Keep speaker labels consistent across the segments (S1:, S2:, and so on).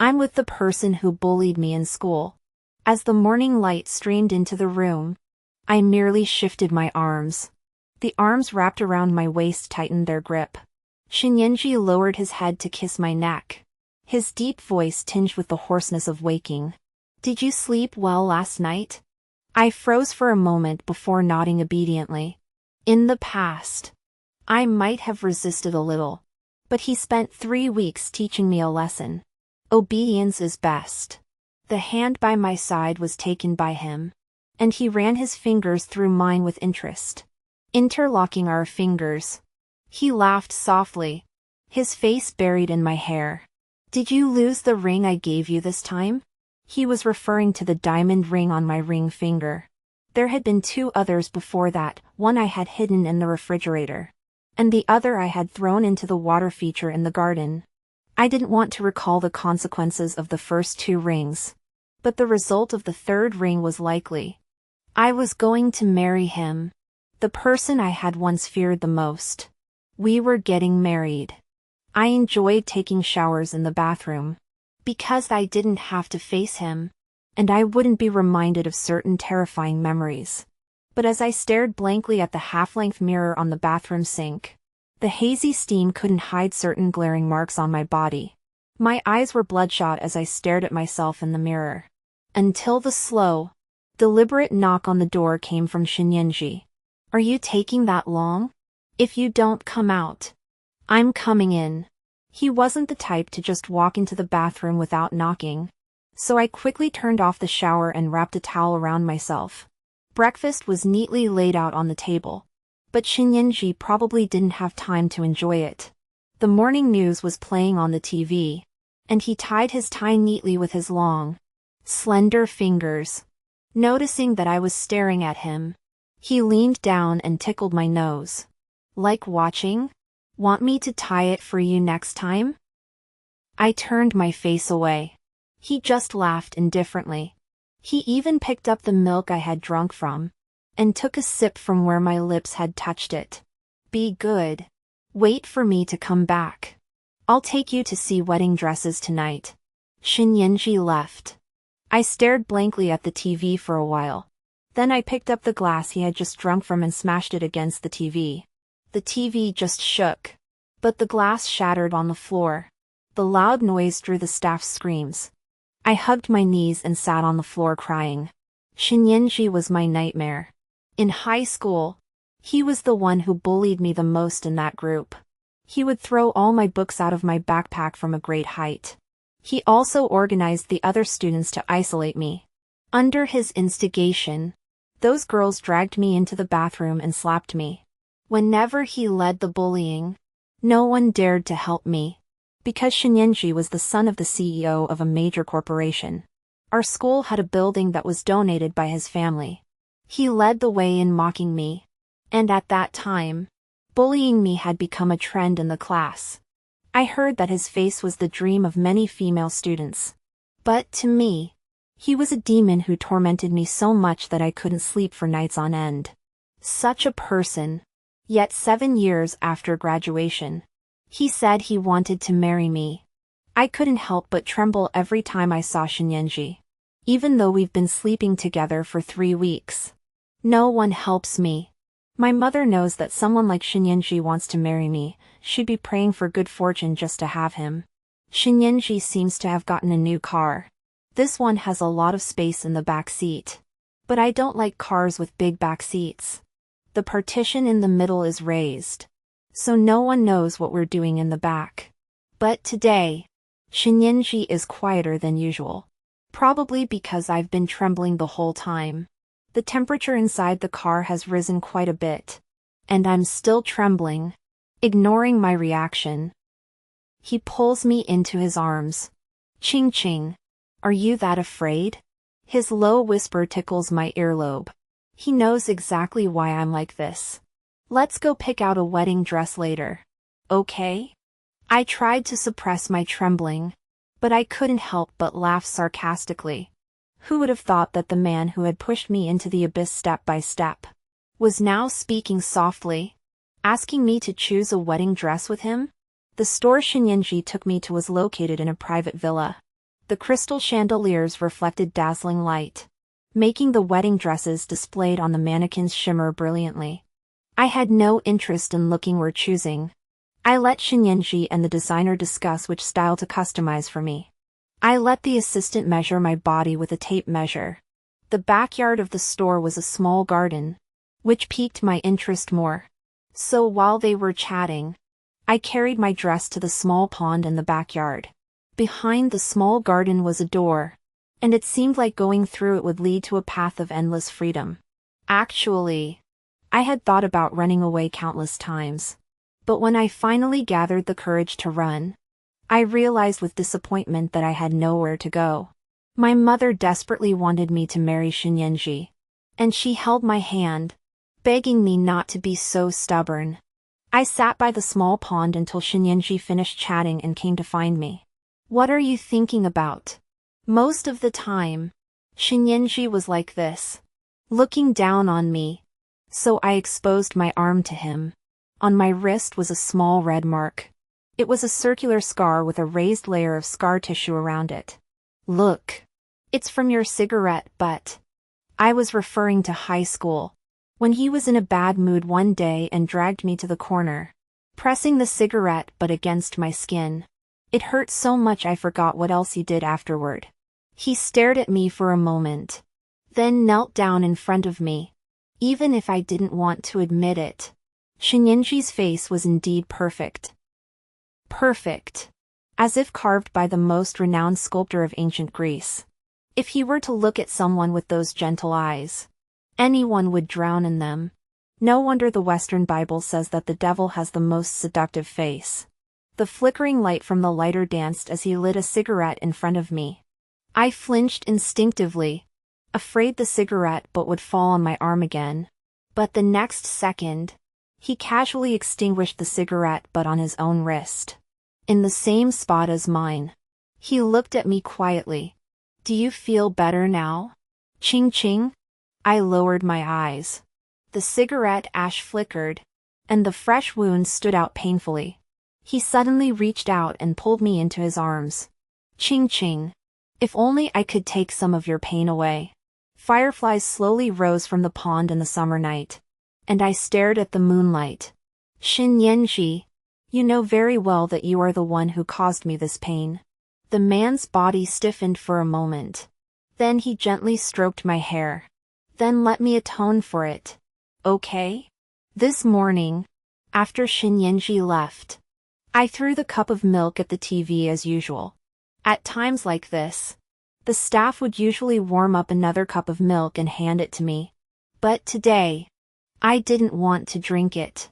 S1: I'm with the person who bullied me in school. As the morning light streamed into the room, I merely shifted my arms. The arms wrapped around my waist tightened their grip. Shinyenji lowered his head to kiss my neck. His deep voice tinged with the hoarseness of waking. Did you sleep well last night? I froze for a moment before nodding obediently. In the past, I might have resisted a little, but he spent 3 weeks teaching me a lesson. Obedience is best. The hand by my side was taken by him, and he ran his fingers through mine with interest. Interlocking our fingers, he laughed softly, his face buried in my hair. Did you lose the ring I gave you this time? He was referring to the diamond ring on my ring finger. There had been 2 others before that, one I had hidden in the refrigerator, and the other I had thrown into the water feature in the garden. I didn't want to recall the consequences of the first 2 rings, but the result of the 3rd ring was likely. I was going to marry him, the person I had once feared the most. We were getting married. I enjoyed taking showers in the bathroom, because I didn't have to face him, and I wouldn't be reminded of certain terrifying memories. But as I stared blankly at the half-length mirror on the bathroom sink, the hazy steam couldn't hide certain glaring marks on my body. My eyes were bloodshot as I stared at myself in the mirror. Until the slow, deliberate knock on the door came from Shinyenji. Are you taking that long? If you don't come out, I'm coming in. He wasn't the type to just walk into the bathroom without knocking, so I quickly turned off the shower and wrapped a towel around myself. Breakfast was neatly laid out on the table, but Shinyenji probably didn't have time to enjoy it. The morning news was playing on the TV, and he tied his tie neatly with his long, slender fingers. Noticing that I was staring at him, he leaned down and tickled my nose. Like watching? Want me to tie it for you next time? I turned my face away. He just laughed indifferently. He even picked up the milk I had drunk from, and took a sip from where my lips had touched it. Be good. Wait for me to come back. I'll take you to see wedding dresses tonight. Shinyenji left. I stared blankly at the TV for a while. Then I picked up the glass he had just drunk from and smashed it against the TV. The TV just shook, but the glass shattered on the floor. The loud noise drew the staff's screams. I hugged my knees and sat on the floor crying. Shinyenji was my nightmare. In high school, he was the one who bullied me the most in that group. He would throw all my books out of my backpack from a great height. He also organized the other students to isolate me. Under his instigation, those girls dragged me into the bathroom and slapped me. Whenever he led the bullying, no one dared to help me, because Shinyenji was the son of the CEO of a major corporation. Our school had a building that was donated by his family. He led the way in mocking me, and at that time, bullying me had become a trend in the class. I heard that his face was the dream of many female students. But to me, he was a demon who tormented me so much that I couldn't sleep for nights on end. Such a person. Yet 7 years after graduation, he said he wanted to marry me. I couldn't help but tremble every time I saw Shinyenji. Even though we've been sleeping together for 3 weeks. No one helps me. My mother knows that someone like Shinyenji wants to marry me. She'd be praying for good fortune just to have him. Shinyenji seems to have gotten a new car. This one has a lot of space in the back seat. But I don't like cars with big back seats. The partition in the middle is raised, so no one knows what we're doing in the back. But today, Shinyenji is quieter than usual. Probably because I've been trembling the whole time. The temperature inside the car has risen quite a bit, and I'm still trembling. Ignoring my reaction, he pulls me into his arms. Ching ching. Are you that afraid? His low whisper tickles my earlobe. He knows exactly why I'm like this. Let's go pick out a wedding dress later. Okay? I tried to suppress my trembling, but I couldn't help but laugh sarcastically. Who would have thought that the man who had pushed me into the abyss step by step was now speaking softly, asking me to choose a wedding dress with him? The store Shinyenji took me to was located in a private villa. The crystal chandeliers reflected dazzling light, making the wedding dresses displayed on the mannequins shimmer brilliantly. I had no interest in looking or choosing. I let Shinyenji and the designer discuss which style to customize for me. I let the assistant measure my body with a tape measure. The backyard of the store was a small garden, which piqued my interest more. So while they were chatting, I carried my dress to the small pond in the backyard. Behind the small garden was a door, and it seemed like going through it would lead to a path of endless freedom. Actually, I had thought about running away countless times. But when I finally gathered the courage to run, I realized with disappointment that I had nowhere to go. My mother desperately wanted me to marry Shinyenji, and she held my hand, begging me not to be so stubborn. I sat by the small pond until Shinyenji finished chatting and came to find me. "What are you thinking about?" Most of the time, Shinyenji was like this, looking down on me, so I exposed my arm to him. On my wrist was a small red mark. It was a circular scar with a raised layer of scar tissue around it. "Look. It's from your cigarette butt." I was referring to high school, when he was in a bad mood one day and dragged me to the corner, pressing the cigarette butt against my skin. It hurt so much I forgot what else he did afterward. He stared at me for a moment, then knelt down in front of me, even if I didn't want to admit it. Shinyenji's face was indeed perfect. Perfect. As if carved by the most renowned sculptor of ancient Greece. If he were to look at someone with those gentle eyes, anyone would drown in them. No wonder the Western Bible says that the devil has the most seductive face. The flickering light from the lighter danced as he lit a cigarette in front of me. I flinched instinctively, afraid the cigarette butt would fall on my arm again. But the next second, he casually extinguished the cigarette butt on his own wrist, in the same spot as mine. He looked at me quietly. "Do you feel better now?" Ching ching. I lowered my eyes. The cigarette ash flickered, and the fresh wound stood out painfully. He suddenly reached out and pulled me into his arms. Ching ching. "If only I could take some of your pain away." Fireflies slowly rose from the pond in the summer night, and I stared at the moonlight. "Shinyenji, you know very well that you are the one who caused me this pain." The man's body stiffened for a moment. Then he gently stroked my hair. "Then let me atone for it. Okay?" This morning, after Shinyenji left, I threw the cup of milk at the TV as usual. At times like this, the staff would usually warm up another cup of milk and hand it to me. But today, I didn't want to drink it.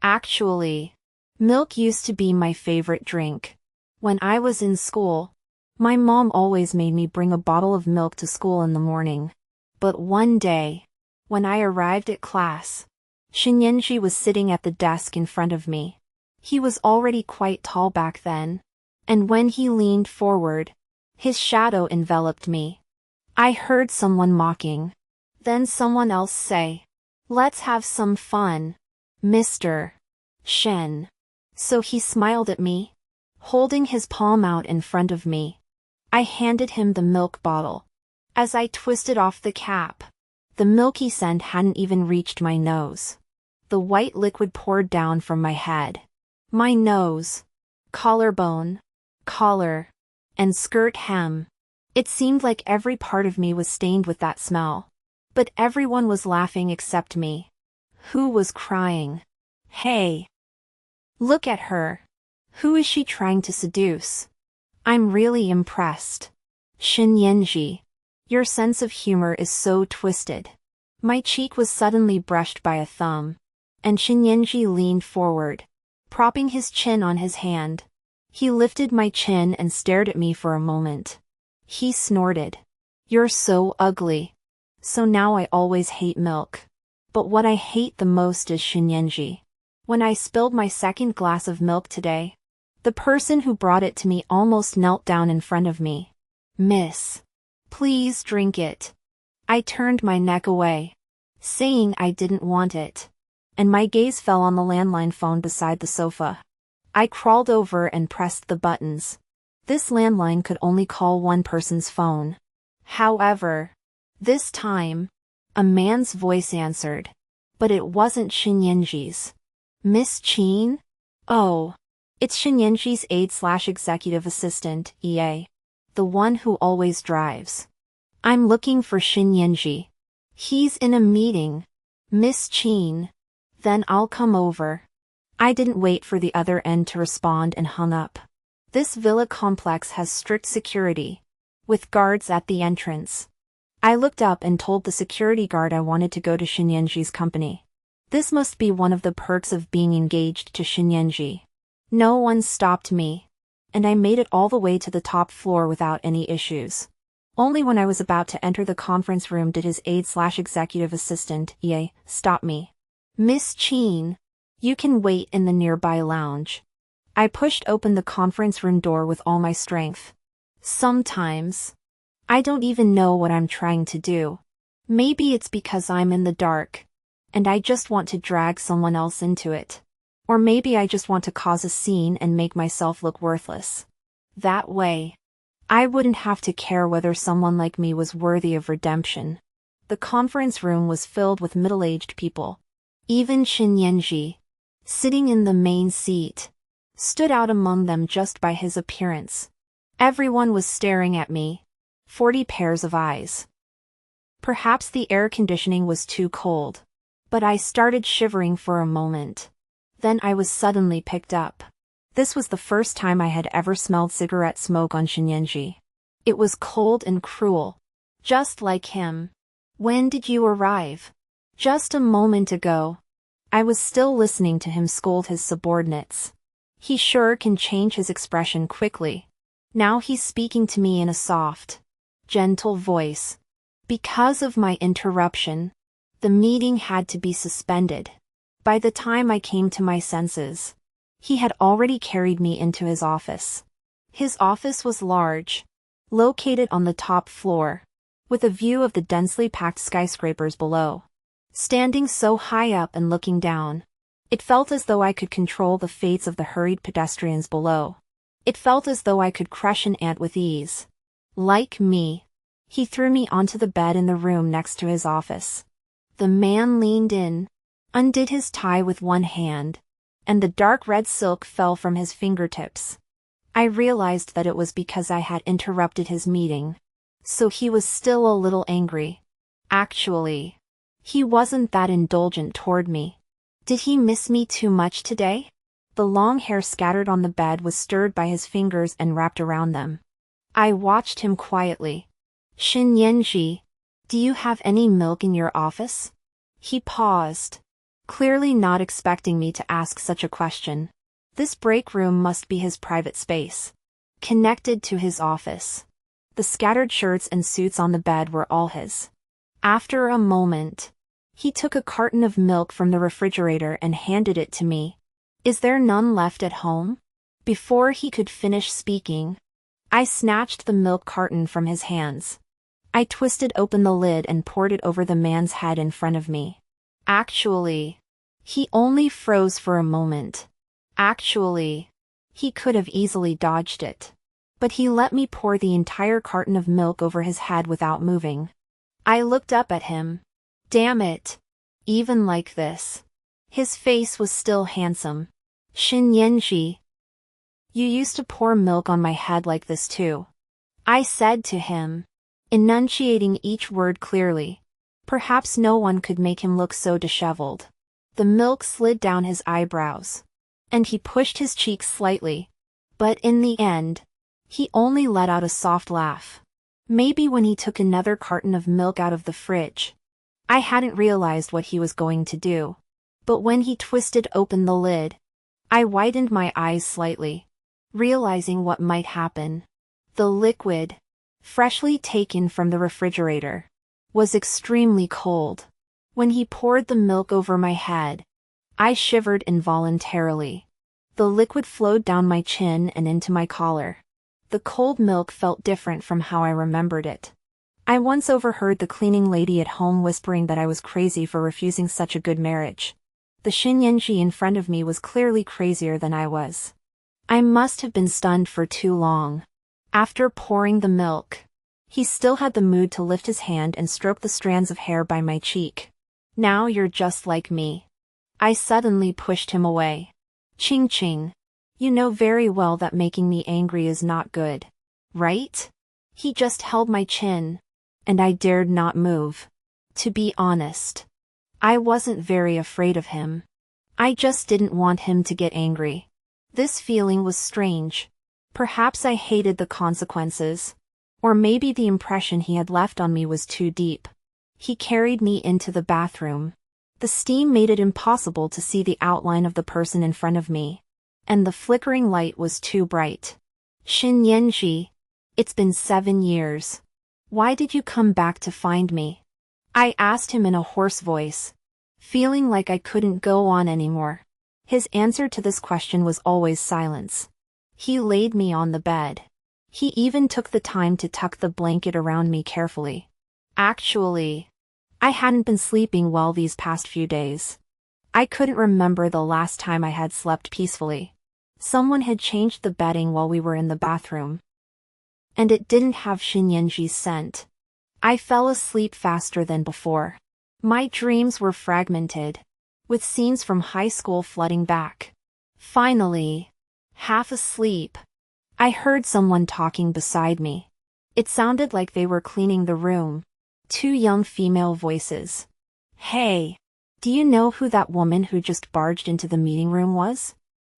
S1: Actually, milk used to be my favorite drink. When I was in school, my mom always made me bring a bottle of milk to school in the morning. But one day, when I arrived at class, Shinyenji was sitting at the desk in front of me. He was already quite tall back then, and when he leaned forward, his shadow enveloped me. I heard someone mocking. Then someone else say, "Let's have some fun, Mr. Shen." So he smiled at me, holding his palm out in front of me. I handed him the milk bottle. As I twisted off the cap, the milky scent hadn't even reached my nose. The white liquid poured down from my head, my nose, collarbone, collar, and skirt hem. It seemed like every part of me was stained with that smell. But everyone was laughing except me. Who was crying? "Hey! Look at her. Who is she trying to seduce?" I'm really impressed. Shinyenji, your sense of humor is so twisted. My cheek was suddenly brushed by a thumb, and Shinyenji leaned forward, propping his chin on his hand. He lifted my chin and stared at me for a moment. He snorted. "You're so ugly. So now I always hate milk. But what I hate the most is Shinyenji. When I spilled my second glass of milk today, the person who brought it to me almost knelt down in front of me. "Miss, please drink it." I turned my neck away, saying I didn't want it, and my gaze fell on the landline phone beside the sofa. I crawled over and pressed the buttons. This landline could only call one person's phone. However, this time, a man's voice answered. But it wasn't Shinyenji's. Miss Chin? Oh. It's Shinyenji's aide/executive assistant, EA. The one who always drives. I'm looking for Shinyenji. He's in a meeting. Miss Chin. Then I'll come over. I didn't wait for the other end to respond and hung up. This villa complex has strict security, with guards at the entrance. I looked up and told the security guard I wanted to go to Shinyenji's company. This must be one of the perks of being engaged to Shinyenji. No one stopped me, and I made it all the way to the top floor without any issues. Only when I was about to enter the conference room did his aide/executive assistant, EA, stop me. Miss Chin, you can wait in the nearby lounge. I pushed open the conference room door with all my strength. Sometimes, I don't even know what I'm trying to do. Maybe it's because I'm in the dark, and I just want to drag someone else into it. Or maybe I just want to cause a scene and make myself look worthless. That way, I wouldn't have to care whether someone like me was worthy of redemption. The conference room was filled with middle-aged people. Even Shinyenji, sitting in the main seat, stood out among them just by his appearance. Everyone was staring at me. 40 pairs of eyes. Perhaps the air conditioning was too cold, but I started shivering for a moment. Then I was suddenly picked up. This was the first time I had ever smelled cigarette smoke on Shinyenji. It was cold and cruel. Just like him. When did you arrive? Just a moment ago. I was still listening to him scold his subordinates. He sure can change his expression quickly. Now he's speaking to me in a soft, gentle voice. Because of my interruption, the meeting had to be suspended. By the time I came to my senses, he had already carried me into his office. His office was large, located on the top floor, with a view of the densely packed skyscrapers below. Standing so high up and looking down, it felt as though I could control the fates of the hurried pedestrians below. It felt as though I could crush an ant with ease. Like me, he threw me onto the bed in the room next to his office. The man leaned in, undid his tie with one hand, and the dark red silk fell from his fingertips. I realized that it was because I had interrupted his meeting. So he was still a little angry. Actually, he wasn't that indulgent toward me. Did he miss me too much today? The long hair scattered on the bed was stirred by his fingers and wrapped around them. I watched him quietly. Shinyenji, do you have any milk in your office? He paused, clearly not expecting me to ask such a question. This break room must be his private space, connected to his office. The scattered shirts and suits on the bed were all his. After a moment, he took a carton of milk from the refrigerator and handed it to me. Is there none left at home? Before he could finish speaking, I snatched the milk carton from his hands. I twisted open the lid and poured it over the man's head in front of me. Actually, he only froze for a moment. Actually, he could have easily dodged it. But he let me pour the entire carton of milk over his head without moving. I looked up at him. Damn it. Even like this. His face was still handsome. Shinyenji. You used to pour milk on my head like this too. I said to him, enunciating each word clearly. Perhaps no one could make him look so disheveled. The milk slid down his eyebrows, and he pushed his cheeks slightly. But in the end, he only let out a soft laugh. Maybe when he took another carton of milk out of the fridge. I hadn't realized what he was going to do. But when he twisted open the lid, I widened my eyes slightly, realizing what might happen. The liquid, freshly taken from the refrigerator, was extremely cold. When he poured the milk over my head, I shivered involuntarily. The liquid flowed down my chin and into my collar. The cold milk felt different from how I remembered it. I once overheard the cleaning lady at home whispering that I was crazy for refusing such a good marriage. The Shinyenji in front of me was clearly crazier than I was. I must have been stunned for too long. After pouring the milk, he still had the mood to lift his hand and stroke the strands of hair by my cheek. Now you're just like me. I suddenly pushed him away. Ching ching. You know very well that making me angry is not good, right? He just held my chin, and I dared not move. To be honest, I wasn't very afraid of him. I just didn't want him to get angry. This feeling was strange. Perhaps I hated the consequences. Or maybe the impression he had left on me was too deep. He carried me into the bathroom. The steam made it impossible to see the outline of the person in front of me. And the flickering light was too bright. Shin Yanji, it's been 7 years. Why did you come back to find me? I asked him in a hoarse voice, feeling like I couldn't go on anymore. His answer to this question was always silence. He laid me on the bed. He even took the time to tuck the blanket around me carefully. Actually, I hadn't been sleeping well these past few days. I couldn't remember the last time I had slept peacefully. Someone had changed the bedding while we were in the bathroom. And it didn't have Shinyenji's scent. I fell asleep faster than before. My dreams were fragmented, with scenes from high school flooding back. Finally, half asleep, I heard someone talking beside me. It sounded like they were cleaning the room. 2 young female voices. Hey, do you know who that woman who just barged into the meeting room was?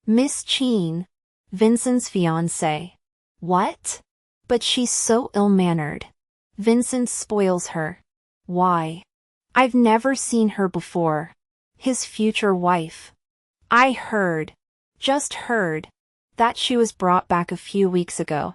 S1: Miss Cheen, Vincent's fiancée. What? But she's so ill-mannered. Vincent spoils her. Why? I've never seen her before. His future wife. I heard, just heard, that she was brought back a few weeks ago.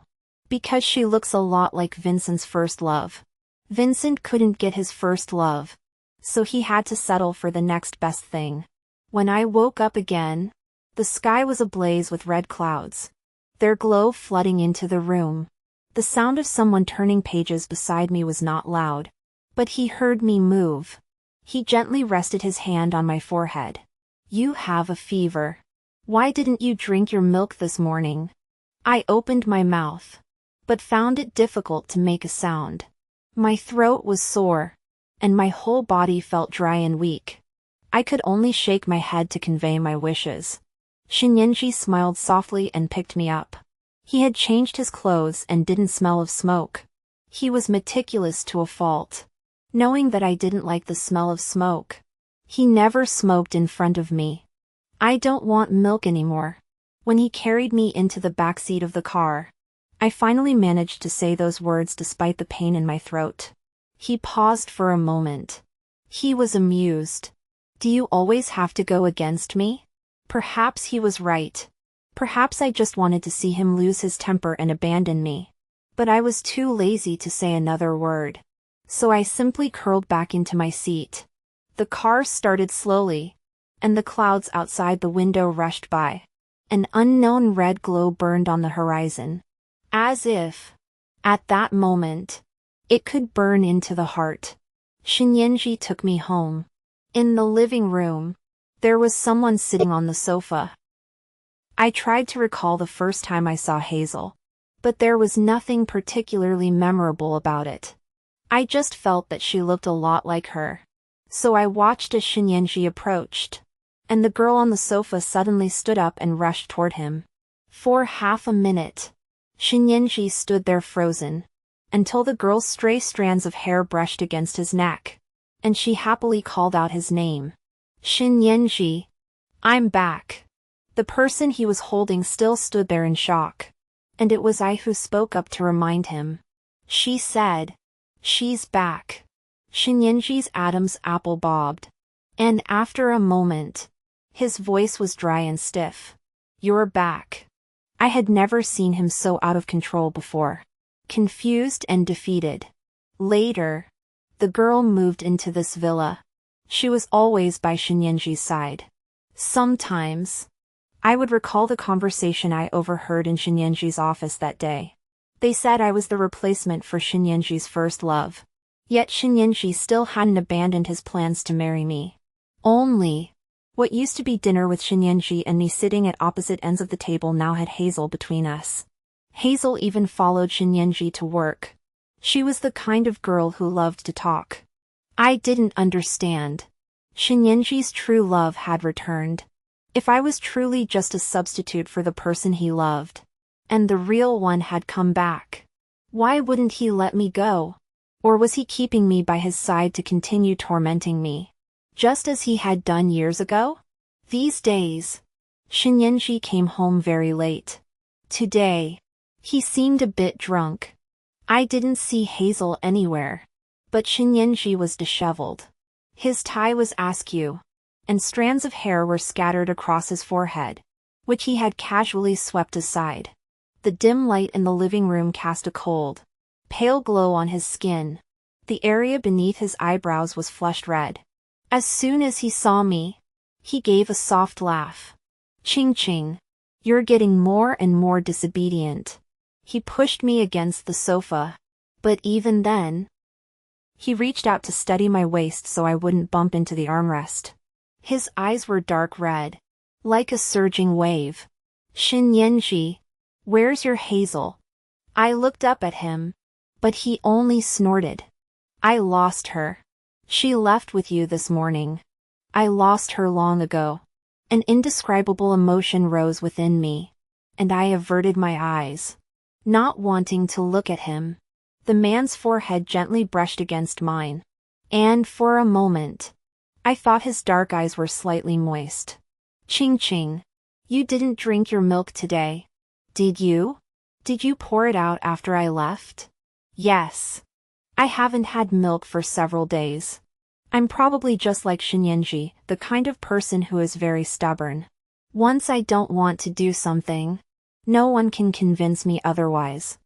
S1: Because she looks a lot like Vincent's first love. Vincent couldn't get his first love, so he had to settle for the next best thing. When I woke up again, the sky was ablaze with red clouds, their glow flooding into the room. The sound of someone turning pages beside me was not loud, but he heard me move. He gently rested his hand on my forehead. You have a fever. Why didn't you drink your milk this morning? I opened my mouth, but found it difficult to make a sound. My throat was sore, and my whole body felt dry and weak. I could only shake my head to convey my wishes. Shinyenji smiled softly and picked me up. He had changed his clothes and didn't smell of smoke. He was meticulous to a fault. Knowing that I didn't like the smell of smoke, he never smoked in front of me. I don't want milk anymore. When he carried me into the backseat of the car, I finally managed to say those words despite the pain in my throat. He paused for a moment. He was amused. Do you always have to go against me? Perhaps he was right. Perhaps I just wanted to see him lose his temper and abandon me. But I was too lazy to say another word. So I simply curled back into my seat. The car started slowly, and the clouds outside the window rushed by. An unknown red glow burned on the horizon. As if, at that moment, it could burn into the heart. Shinyenji took me home. In the living room, there was someone sitting on the sofa. I tried to recall the first time I saw Hazel, but there was nothing particularly memorable about it. I just felt that she looked a lot like her. So I watched as Shinyenji approached, and the girl on the sofa suddenly stood up and rushed toward him. For half a minute, Shinyenji stood there frozen, until the girl's stray strands of hair brushed against his neck, and she happily called out his name. Shinyenji, I'm back. The person he was holding still stood there in shock, and it was I who spoke up to remind him. She said, she's back. Shinyenji's Adam's apple bobbed, and after a moment, his voice was dry and stiff. You're back. I had never seen him so out of control before. Confused and defeated. Later, the girl moved into this villa. She was always by Shinyenji's side. Sometimes, I would recall the conversation I overheard in Shinyenji's office that day. They said I was the replacement for Shinyenji's first love. Yet Shinyenji still hadn't abandoned his plans to marry me. Only, what used to be dinner with Shinyenji and me sitting at opposite ends of the table now had Hazel between us. Hazel even followed Shinyenji to work. She was the kind of girl who loved to talk. I didn't understand. Shinyenji's true love had returned. If I was truly just a substitute for the person he loved, and the real one had come back, why wouldn't he let me go? Or was he keeping me by his side to continue tormenting me, just as he had done years ago? These days, Shinyenji came home very late. Today, he seemed a bit drunk. I didn't see Hazel anywhere, but Shinyenji was disheveled. His tie was askew, and strands of hair were scattered across his forehead, which he had casually swept aside. The dim light in the living room cast a cold, pale glow on his skin. The area beneath his eyebrows was flushed red. As soon as he saw me, he gave a soft laugh. Ching ching. You're getting more and more disobedient. He pushed me against the sofa. But even then, he reached out to steady my waist so I wouldn't bump into the armrest. His eyes were dark red, like a surging wave. Shinyenji, where's your Hazel? I looked up at him, but he only snorted. I lost her. She left with you this morning. I lost her long ago. An indescribable emotion rose within me, and I averted my eyes, not wanting to look at him. The man's forehead gently brushed against mine, and for a moment, I thought his dark eyes were slightly moist. Ching ching. You didn't drink your milk today, did you? Did you pour it out after I left? Yes. I haven't had milk for several days. I'm probably just like Shinyenji, the kind of person who is very stubborn. Once I don't want to do something, no one can convince me otherwise.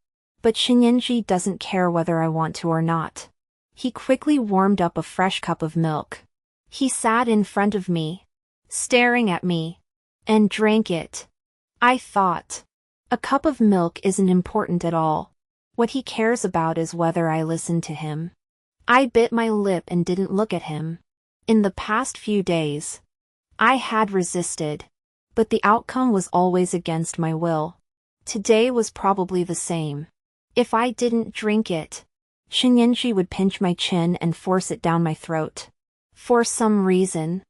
S1: But Shinyenji doesn't care whether I want to or not. He quickly warmed up a fresh cup of milk. He sat in front of me, staring at me, and drank it. I thought, a cup of milk isn't important at all. What he cares about is whether I listen to him. I bit my lip and didn't look at him. In the past few days, I had resisted, but the outcome was always against my will. Today was probably the same. If I didn't drink it, Shinyenji would pinch my chin and force it down my throat. For some reason,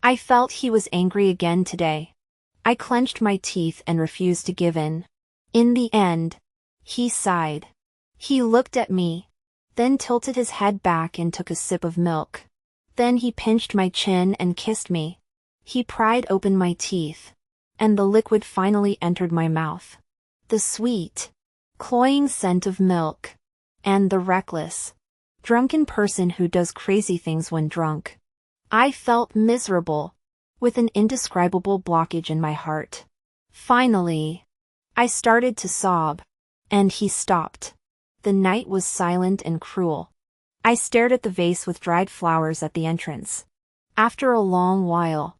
S1: I felt he was angry again today. I clenched my teeth and refused to give in. In the end, he sighed. He looked at me, then tilted his head back and took a sip of milk. Then he pinched my chin and kissed me. He pried open my teeth, and the liquid finally entered my mouth. The sweet, cloying scent of milk, and the reckless, drunken person who does crazy things when drunk. I felt miserable, with an indescribable blockage in my heart. Finally, I started to sob, and he stopped. The night was silent and cruel. I stared at the vase with dried flowers at the entrance. After a long while,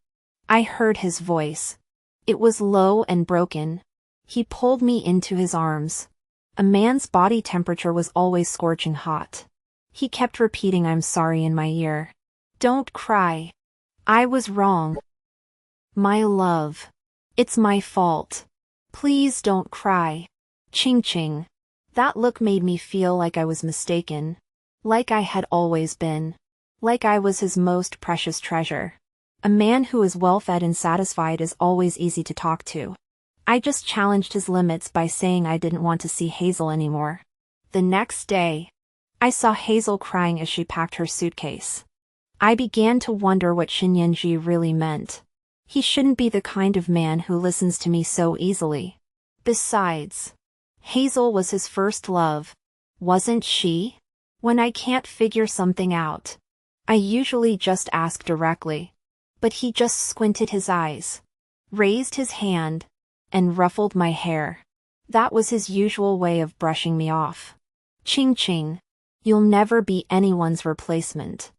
S1: I heard his voice. It was low and broken. He pulled me into his arms. A man's body temperature was always scorching hot. He kept repeating "I'm sorry" in my ear. Don't cry. I was wrong. My love. It's my fault. Please don't cry. Ching ching. That look made me feel like I was mistaken. Like I had always been. Like I was his most precious treasure. A man who is well-fed and satisfied is always easy to talk to. I just challenged his limits by saying I didn't want to see Hazel anymore. The next day, I saw Hazel crying as she packed her suitcase. I began to wonder what Shinyenji really meant. He shouldn't be the kind of man who listens to me so easily. Besides, Hazel was his first love, wasn't she? When I can't figure something out, I usually just ask directly. But he just squinted his eyes, raised his hand, and ruffled my hair. That was his usual way of brushing me off. Ching ching. You'll never be anyone's replacement.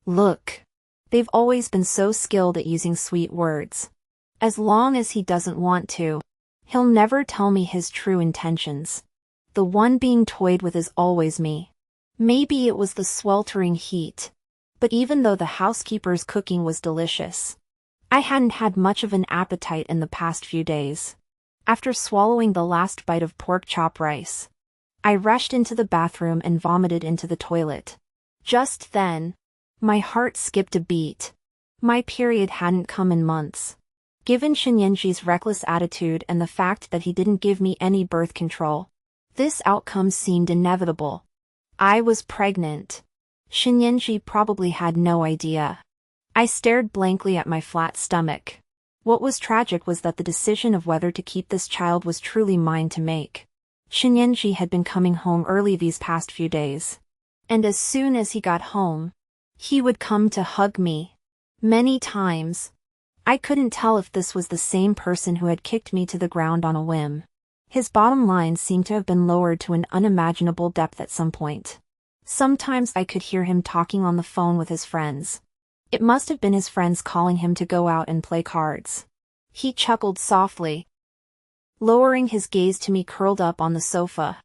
S1: Look. They've always been so skilled at using sweet words. As long as he doesn't want to, he'll never tell me his true intentions. The one being toyed with is always me. Maybe it was the sweltering heat. But even though the housekeeper's cooking was delicious, I hadn't had much of an appetite in the past few days. After swallowing the last bite of pork chop rice, I rushed into the bathroom and vomited into the toilet. Just then, my heart skipped a beat. My period hadn't come in months. Given Shinyenji's reckless attitude and the fact that he didn't give me any birth control, this outcome seemed inevitable. I was pregnant. Shinyenji probably had no idea. I stared blankly at my flat stomach. What was tragic was that the decision of whether to keep this child was truly mine to make. Shinyenji had been coming home early these past few days. And as soon as he got home, he would come to hug me. Many times. I couldn't tell if this was the same person who had kicked me to the ground on a whim. His bottom line seemed to have been lowered to an unimaginable depth at some point. Sometimes I could hear him talking on the phone with his friends. It must have been his friends calling him to go out and play cards. He chuckled softly, lowering his gaze to me curled up on the sofa.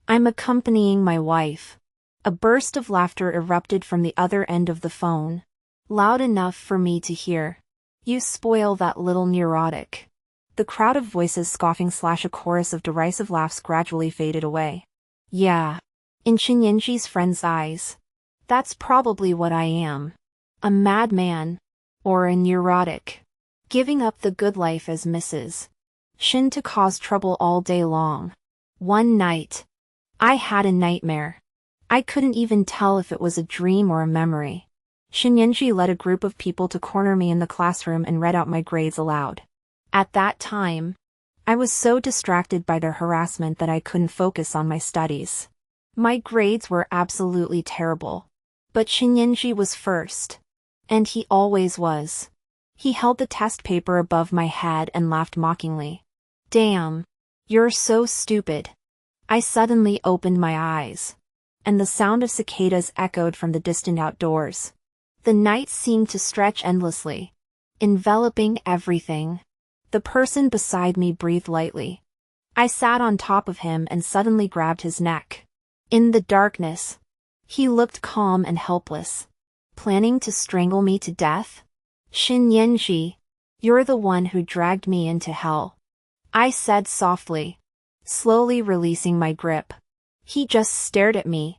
S1: I'm accompanying my wife. A burst of laughter erupted from the other end of the phone, loud enough for me to hear. You spoil that little neurotic. The crowd of voices scoffing / a chorus of derisive laughs gradually faded away. Yeah. In Shinyenji's friend's eyes, that's probably what I am. A madman. Or a neurotic. Giving up the good life as Mrs. Shin to cause trouble all day long. One night, I had a nightmare. I couldn't even tell if it was a dream or a memory. Shinyenji led a group of people to corner me in the classroom and read out my grades aloud. At that time, I was so distracted by their harassment that I couldn't focus on my studies. My grades were absolutely terrible. But Shinyenji was first. And he always was. He held the test paper above my head and laughed mockingly. Damn. You're so stupid. I suddenly opened my eyes. And the sound of cicadas echoed from the distant outdoors. The night seemed to stretch endlessly, enveloping everything. The person beside me breathed lightly. I sat on top of him and suddenly grabbed his neck. In the darkness, he looked calm and helpless. Planning to strangle me to death? Shinyenji, you're the one who dragged me into hell. I said softly, slowly releasing my grip. He just stared at me.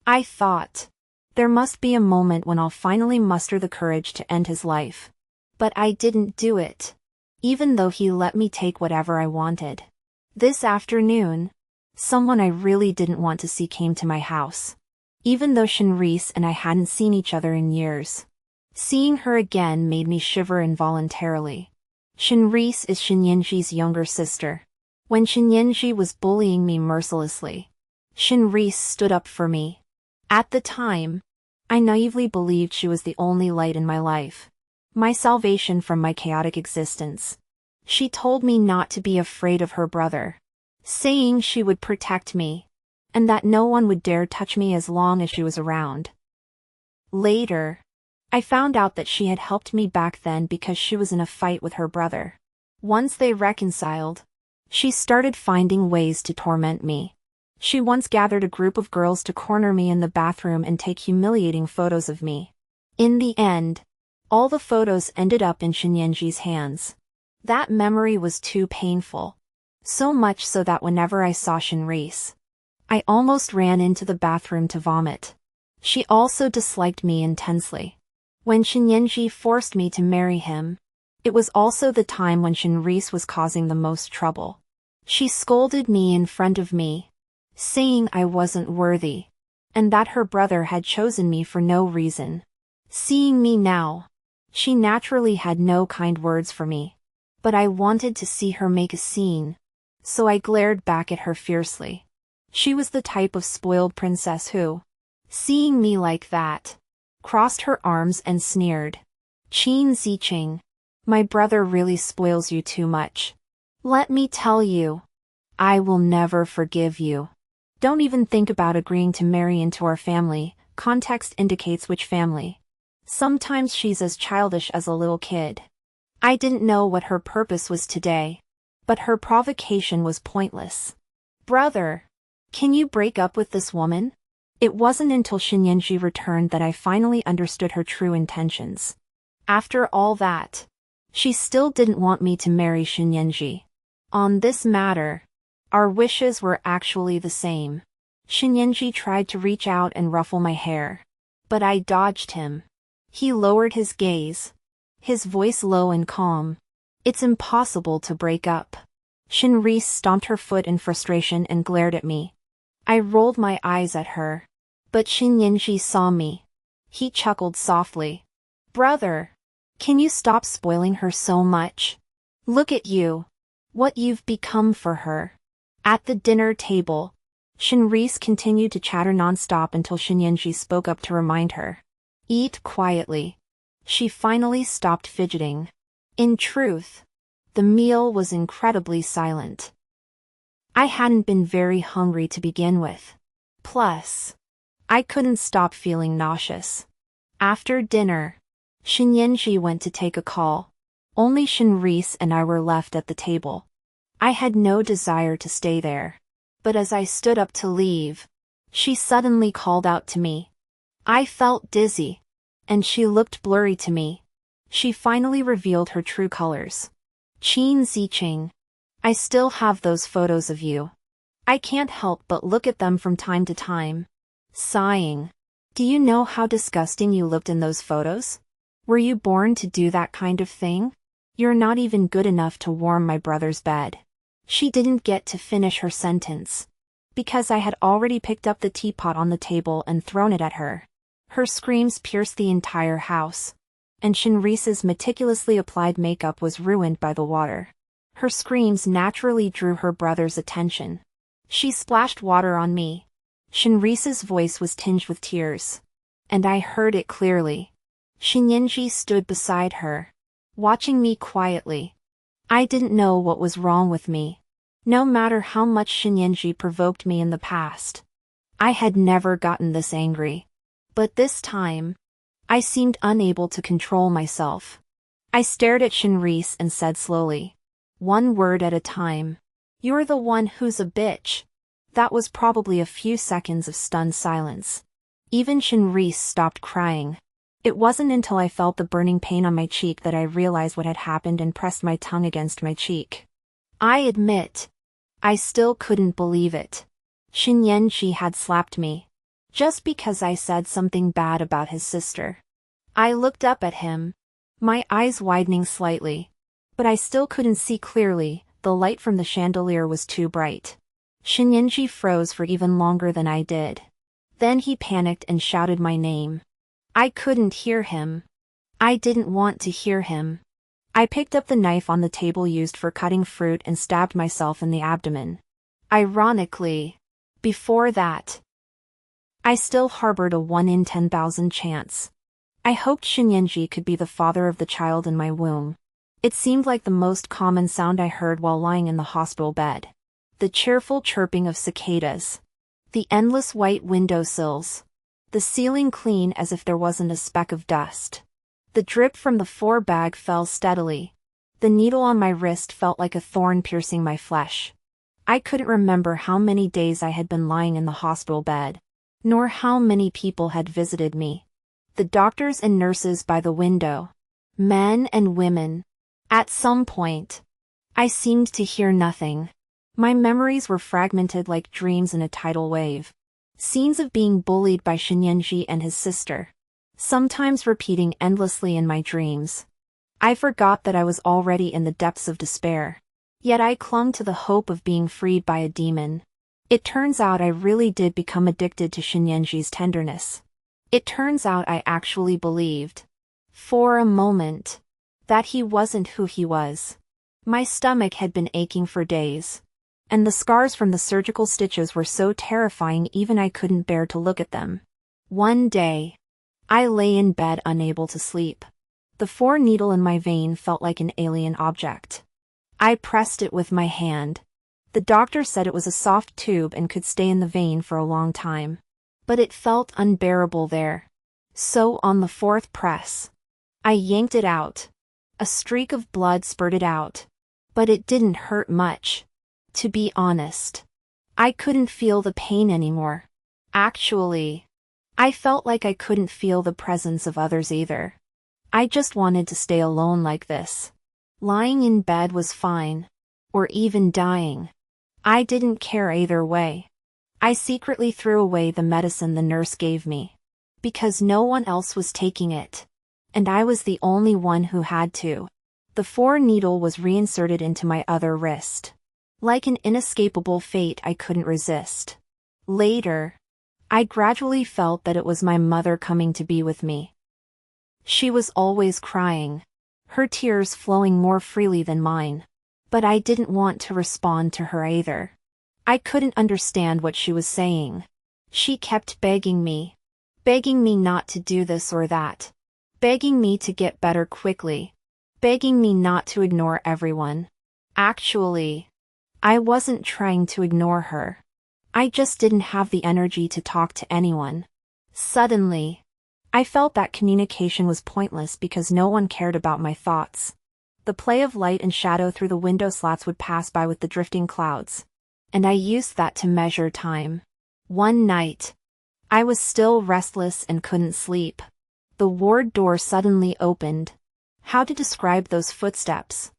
S1: I thought, there must be a moment when I'll finally muster the courage to end his life. But I didn't do it. Even though he let me take whatever I wanted. This afternoon, someone I really didn't want to see came to my house. Even though Shinrise and I hadn't seen each other in years. Seeing her again made me shiver involuntarily. Shinrise is Shinyenji's younger sister. When Shinyenji was bullying me mercilessly, Shinrise stood up for me. At the time, I naively believed she was the only light in my life. My salvation from my chaotic existence. She told me not to be afraid of her brother, saying she would protect me, and that no one would dare touch me as long as she was around. Later, I found out that she had helped me back then because she was in a fight with her brother. Once they reconciled, she started finding ways to torment me. She once gathered a group of girls to corner me in the bathroom and take humiliating photos of me. In the end, all the photos ended up in Shinyenji's hands. That memory was too painful. So much so that whenever I saw Shinrise, I almost ran into the bathroom to vomit. She also disliked me intensely. When Shinyenji forced me to marry him, it was also the time when Shinrise was causing the most trouble. She scolded me in front of me, saying I wasn't worthy, and that her brother had chosen me for no reason. Seeing me now, she naturally had no kind words for me. But I wanted to see her make a scene, so I glared back at her fiercely. She was the type of spoiled princess who, seeing me like that, crossed her arms and sneered. Qin Ziqing, my brother really spoils you too much. Let me tell you, I will never forgive you. Don't even think about agreeing to marry into our family. Context indicates which family. Sometimes she's as childish as a little kid. I didn't know what her purpose was today, but her provocation was pointless. Brother, can you break up with this woman? It wasn't until Shinyenji returned that I finally understood her true intentions. After all that, she still didn't want me to marry Shinyenji. On this matter, our wishes were actually the same. Shinyenji tried to reach out and ruffle my hair, but I dodged him. He lowered his gaze, his voice low and calm. It's impossible to break up. Shinri stomped her foot in frustration and glared at me. I rolled my eyes at her, but Shinyenji saw me. He chuckled softly. Brother, can you stop spoiling her so much? Look at you. What you've become for her. At the dinner table, Shinrise continued to chatter nonstop until Shinyenji spoke up to remind her. Eat quietly. She finally stopped fidgeting. In truth, the meal was incredibly silent. I hadn't been very hungry to begin with. Plus, I couldn't stop feeling nauseous. After dinner, Shinyenji went to take a call. Only Shinrise and I were left at the table. I had no desire to stay there. But as I stood up to leave, she suddenly called out to me. I felt dizzy, and she looked blurry to me. She finally revealed her true colors. Qin Ziqing. I still have those photos of you. I can't help but look at them from time to time. Sighing. Do you know how disgusting you looked in those photos? Were you born to do that kind of thing? You're not even good enough to warm my brother's bed. She didn't get to finish her sentence, because I had already picked up the teapot on the table and thrown it at her. Her screams pierced the entire house, and Shinrise's meticulously applied makeup was ruined by the water. Her screams naturally drew her brother's attention. She splashed water on me. Shinrise's voice was tinged with tears, and I heard it clearly. Shinyenji stood beside her, watching me quietly. I didn't know what was wrong with me. No matter how much Shinyenji provoked me in the past, I had never gotten this angry. But this time, I seemed unable to control myself. I stared at Shinrise and said slowly, one word at a time. You're the one who's a bitch. That was probably a few seconds of stunned silence. Even Shinrise stopped crying. It wasn't until I felt the burning pain on my cheek that I realized what had happened and pressed my tongue against my cheek. I admit, I still couldn't believe it. Shinyenji had slapped me, just because I said something bad about his sister. I looked up at him, my eyes widening slightly, but I still couldn't see clearly. The light from the chandelier was too bright. Shinyenji froze for even longer than I did. Then he panicked and shouted my name. I couldn't hear him. I didn't want to hear him. I picked up the knife on the table used for cutting fruit and stabbed myself in the abdomen. Ironically, before that, I still harbored a 1 in 10,000 chance. I hoped Shinyenji could be the father of the child in my womb. It seemed like the most common sound I heard while lying in the hospital bed. The cheerful chirping of cicadas. The endless white windowsills. The ceiling clean as if there wasn't a speck of dust. The drip from the floor bag fell steadily. The needle on my wrist felt like a thorn piercing my flesh. I couldn't remember how many days I had been lying in the hospital bed, nor how many people had visited me. The doctors and nurses by the window. Men and women. At some point, I seemed to hear nothing. My memories were fragmented like dreams in a tidal wave. Scenes of being bullied by Shinyenji and his sister, sometimes repeating endlessly in my dreams. I forgot that I was already in the depths of despair. Yet I clung to the hope of being freed by a demon. It turns out I really did become addicted to Shinyenji's tenderness. It turns out I actually believed, for a moment, that he wasn't who he was. My stomach had been aching for days, and the scars from the surgical stitches were so terrifying even I couldn't bear to look at them. One day, I lay in bed unable to sleep. The 4-needle in my vein felt like an alien object. I pressed it with my hand. The doctor said it was a soft tube and could stay in the vein for a long time. But it felt unbearable there. So on the 4th press, I yanked it out. A streak of blood spurted out. But it didn't hurt much. To be honest, I couldn't feel the pain anymore. Actually, I felt like I couldn't feel the presence of others either. I just wanted to stay alone like this. Lying in bed was fine. or even dying. I didn't care either way. I secretly threw away the medicine the nurse gave me, because no one else was taking it, and I was the only one who had to. The 4-needle was reinserted into my other wrist. Like an inescapable fate I couldn't resist. Later, I gradually felt that it was my mother coming to be with me. She was always crying, her tears flowing more freely than mine. But I didn't want to respond to her either. I couldn't understand what she was saying. She kept begging me not to do this or that, begging me to get better quickly, begging me not to ignore everyone. Actually, I wasn't trying to ignore her. I just didn't have the energy to talk to anyone. Suddenly, I felt that communication was pointless because no one cared about my thoughts. The play of light and shadow through the window slats would pass by with the drifting clouds, and I used that to measure time. One night, I was still restless and couldn't sleep. The ward door suddenly opened. How to describe those footsteps?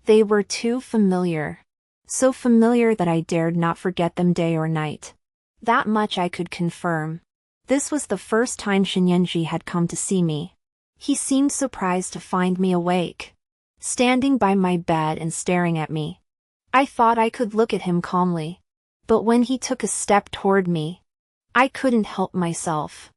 S1: They were too familiar. So familiar that I dared not forget them day or night. That much I could confirm. This was the first time Shinyenji had come to see me. He seemed surprised to find me awake, standing by my bed and staring at me. I thought I could look at him calmly, but when he took a step toward me, I couldn't help myself.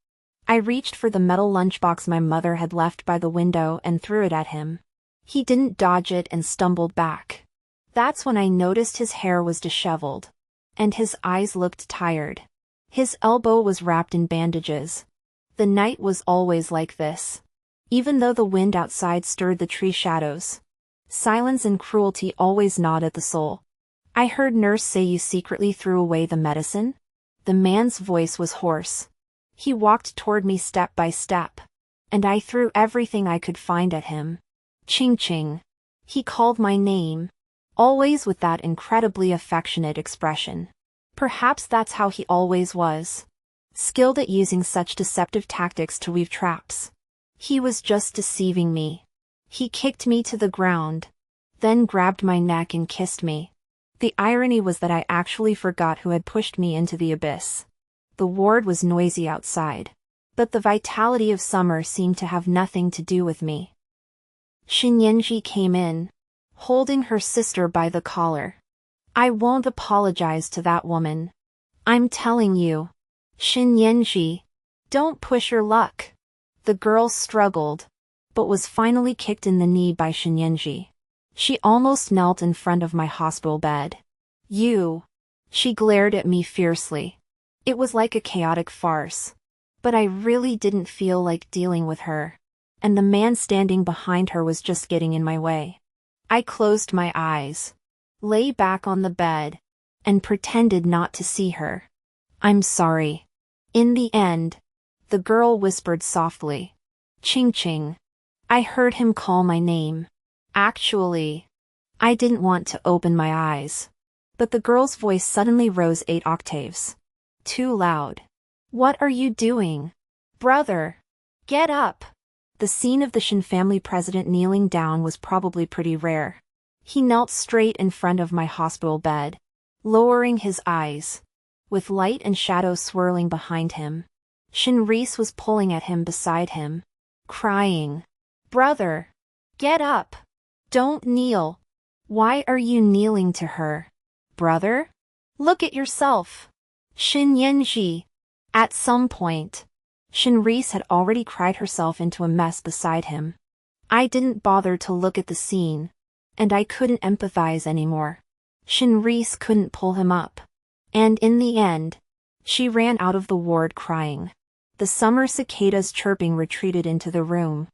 S1: I reached for the metal lunchbox my mother had left by the window and threw it at him. He didn't dodge it and stumbled back. That's when I noticed his hair was disheveled, and his eyes looked tired. His elbow was wrapped in bandages. The night was always like this. Even though the wind outside stirred the tree shadows, silence and cruelty always gnawed at the soul. I heard nurse say you secretly threw away the medicine? The man's voice was hoarse. He walked toward me step by step, and I threw everything I could find at him. Ching Ching. He called my name, always with that incredibly affectionate expression. Perhaps that's how he always was, skilled at using such deceptive tactics to weave traps. He was just deceiving me. He kicked me to the ground, then grabbed my neck and kissed me. The irony was that I actually forgot who had pushed me into the abyss. The ward was noisy outside, but the vitality of summer seemed to have nothing to do with me. Shinyenji came in, holding her sister by the collar. I won't apologize to that woman. I'm telling you. Shinyenji, don't push your luck. The girl struggled, but was finally kicked in the knee by Shinyenji. She almost knelt in front of my hospital bed. You. She glared at me fiercely. It was like a chaotic farce. But I really didn't feel like dealing with her. And the man standing behind her was just getting in my way. I closed my eyes, lay back on the bed, and pretended not to see her. I'm sorry. In the end, the girl whispered softly. Ching Ching. I heard him call my name. Actually, I didn't want to open my eyes. But the girl's voice suddenly rose 8 octaves. Too loud. What are you doing? Brother! Get up! The scene of the Shin family president kneeling down was probably pretty rare. He knelt straight in front of my hospital bed, lowering his eyes, with light and shadow swirling behind him. Shin Reese was pulling at him beside him, crying. Brother! Get up! Don't kneel! Why are you kneeling to her? Brother? Look at yourself! Shinyenji! At some point, Shin Reese had already cried herself into a mess beside him. I didn't bother to look at the scene, and I couldn't empathize anymore. Shin Reese couldn't pull him up. And in the end, she ran out of the ward crying. The summer cicadas chirping retreated into the room.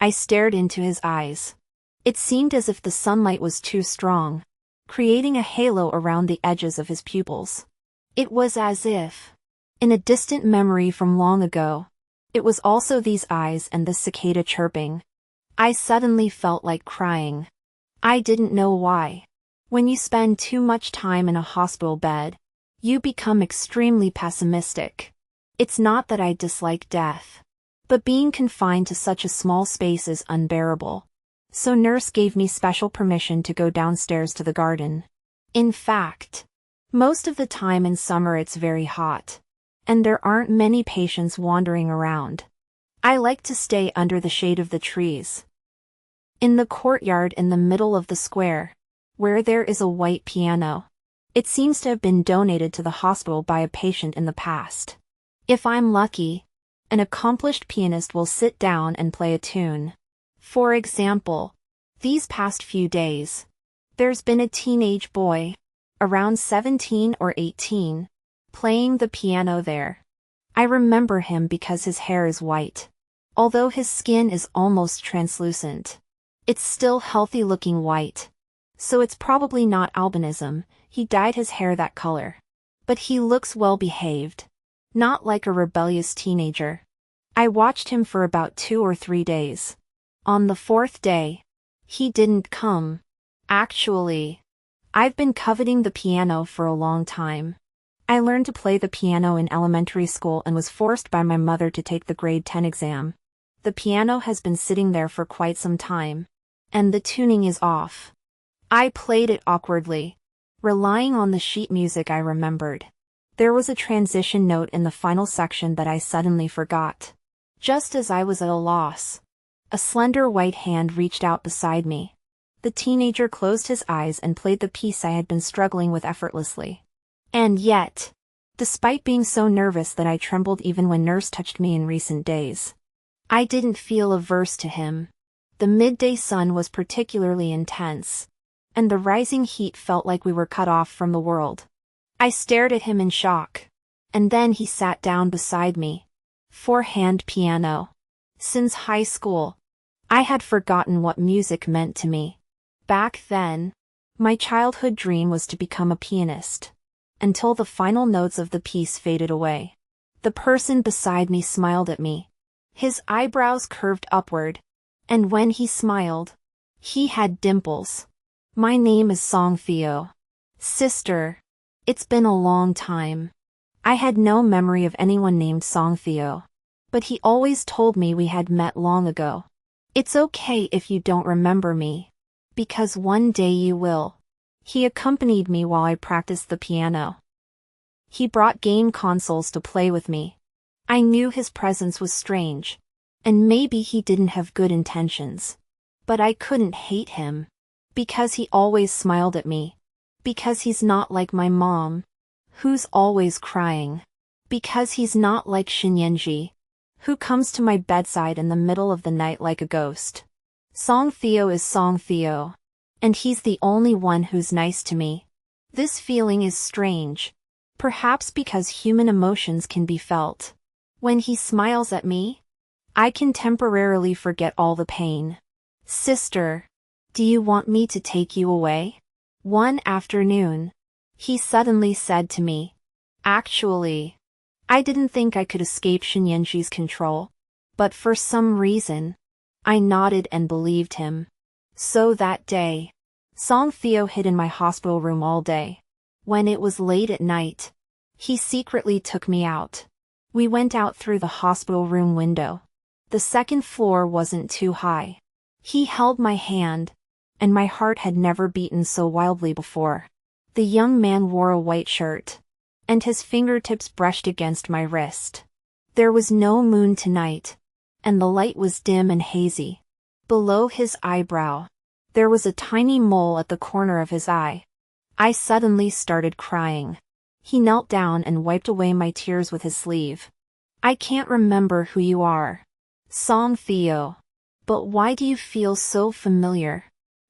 S1: I stared into his eyes. It seemed as if the sunlight was too strong, creating a halo around the edges of his pupils. It was as if, in a distant memory from long ago, it was also these eyes and the cicada chirping. I suddenly felt like crying. I didn't know why. When you spend too much time in a hospital bed, you become extremely pessimistic. It's not that I dislike death, but being confined to such a small space is unbearable. So nurse gave me special permission to go downstairs to the garden. In fact, most of the time in summer it's very hot, and there aren't many patients wandering around. I like to stay under the shade of the trees. In the courtyard in the middle of the square, where there is a white piano. It seems to have been donated to the hospital by a patient in the past. If I'm lucky, an accomplished pianist will sit down and play a tune. For example, these past few days, there's been a teenage boy, around 17 or 18, playing the piano there. I remember him because his hair is white. Although his skin is almost translucent, it's still healthy-looking white. So it's probably not albinism, he dyed his hair that color. But he looks well behaved. Not like a rebellious teenager. I watched him for about 2 or 3 days. On the 4th day, he didn't come. Actually, I've been coveting the piano for a long time. I learned to play the piano in elementary school and was forced by my mother to take the grade 10 exam. The piano has been sitting there for quite some time. And the tuning is off. I played it awkwardly, relying on the sheet music I remembered. There was a transition note in the final section that I suddenly forgot. Just as I was at a loss, a slender white hand reached out beside me. The teenager closed his eyes and played the piece I had been struggling with effortlessly. And yet, despite being so nervous that I trembled even when nurse touched me in recent days, I didn't feel averse to him. The midday sun was particularly intense, and the rising heat felt like we were cut off from the world. I stared at him in shock, and then he sat down beside me. 4-hand piano. Since high school, I had forgotten what music meant to me. Back then, my childhood dream was to become a pianist. Until the final notes of the piece faded away. The person beside me smiled at me. His eyebrows curved upward, and when he smiled, he had dimples. My name is Song Theo. Sister. It's been a long time. I had no memory of anyone named Song Theo. But he always told me we had met long ago. It's okay if you don't remember me. Because one day you will. He accompanied me while I practiced the piano. He brought game consoles to play with me. I knew his presence was strange. And maybe he didn't have good intentions. But I couldn't hate him. Because he always smiled at me. Because he's not like my mom, who's always crying. Because he's not like Shinyenji, who comes to my bedside in the middle of the night like a ghost. Song Theo is Song Theo. And he's the only one who's nice to me. This feeling is strange. Perhaps because human emotions can be felt. When he smiles at me, I can temporarily forget all the pain. Sister, do you want me to take you away? One afternoon, he suddenly said to me. Actually, I didn't think I could escape Shinyenji's control. But for some reason, I nodded and believed him. So that day, Song Theo hid in my hospital room all day. When it was late at night, he secretly took me out. We went out through the hospital room window. The second floor wasn't too high. He held my hand, and my heart had never beaten so wildly before. The young man wore a white shirt, and his fingertips brushed against my wrist. There was no moon tonight, and the light was dim and hazy. Below his eyebrow, there was a tiny mole at the corner of his eye. I suddenly started crying. He knelt down and wiped away my tears with his sleeve. I can't remember who you are, Song Theo. But why do you feel so familiar?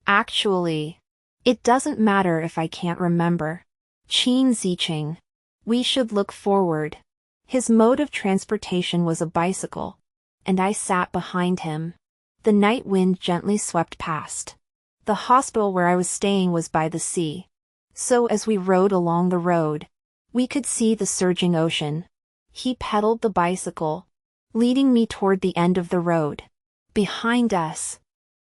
S1: Actually, it doesn't matter if I can't remember. Qin Ziqing. We should look forward. His mode of transportation was a bicycle, and I sat behind him. The night wind gently swept past. The hospital where I was staying was by the sea. So as we rode along the road, we could see the surging ocean. He pedaled the bicycle, leading me toward the end of the road. Behind us,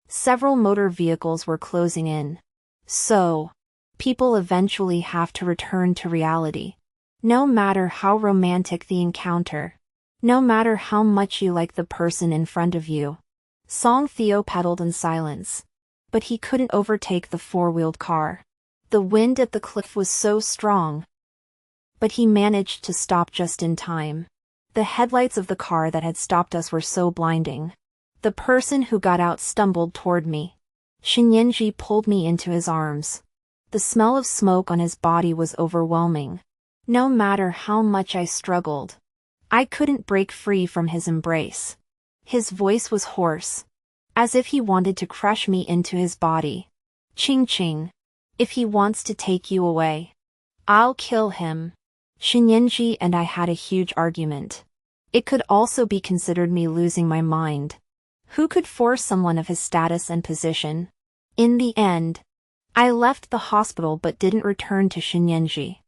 S1: several motor vehicles were closing in. So, people eventually have to return to reality. No matter how romantic the encounter, no matter how much you like the person in front of you. Song Theo pedaled in silence. but he couldn't overtake the four-wheeled car. The wind at the cliff was so strong, but he managed to stop just in time. The headlights of the car that had stopped us were so blinding. The person who got out stumbled toward me. Shinyenji pulled me into his arms. The smell of smoke on his body was overwhelming. No matter how much I struggled, I couldn't break free from his embrace. His voice was hoarse, as if he wanted to crush me into his body. Ching ching. If he wants to take you away, I'll kill him. Shinyenji and I had a huge argument. It could also be considered me losing my mind. Who could force someone of his status and position? In the end, I left the hospital but didn't return to Shinyenji.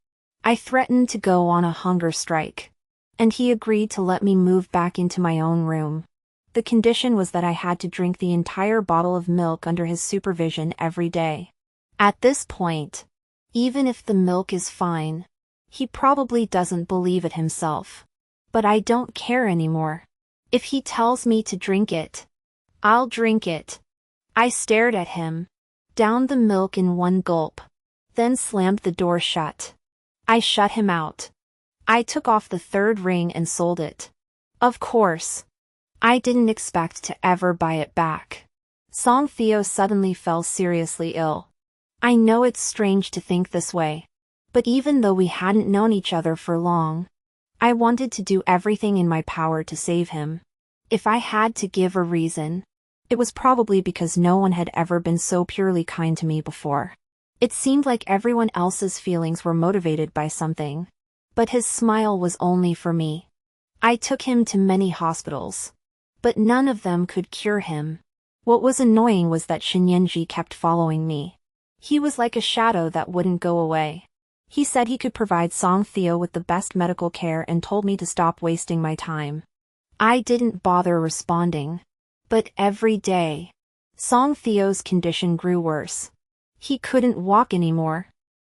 S1: I threatened to go on a hunger strike, and he agreed to let me move back into my own room. The condition was that I had to drink the entire bottle of milk under his supervision every day. At this point, even if the milk is fine, he probably doesn't believe it himself. But I don't care anymore. If he tells me to drink it, I'll drink it. I stared at him, downed the milk in one gulp, then slammed the door shut. I shut him out. I took off the third ring and sold it. Of course, I didn't expect to ever buy it back. Song Theo suddenly fell seriously ill. I know it's strange to think this way, but even though we hadn't known each other for long, I wanted to do everything in my power to save him. If I had to give a reason, it was probably because no one had ever been so purely kind to me before. It seemed like everyone else's feelings were motivated by something, but his smile was only for me. I took him to many hospitals, but none of them could cure him. What was annoying was that Shinyenji kept following me. He was like a shadow that wouldn't go away. He said he could provide Song Theo with the best medical care and told me to stop wasting my time. I didn't bother responding. But every day, Song Theo's condition grew worse. He couldn't walk anymore,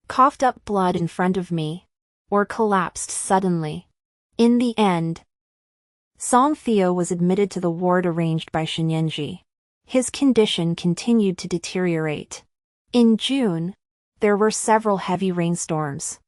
S1: coughed up blood in front of me, or collapsed suddenly. In the end, Song Theo was admitted to the ward arranged by Shinyenji. His condition continued to deteriorate. In June, there were several heavy rainstorms,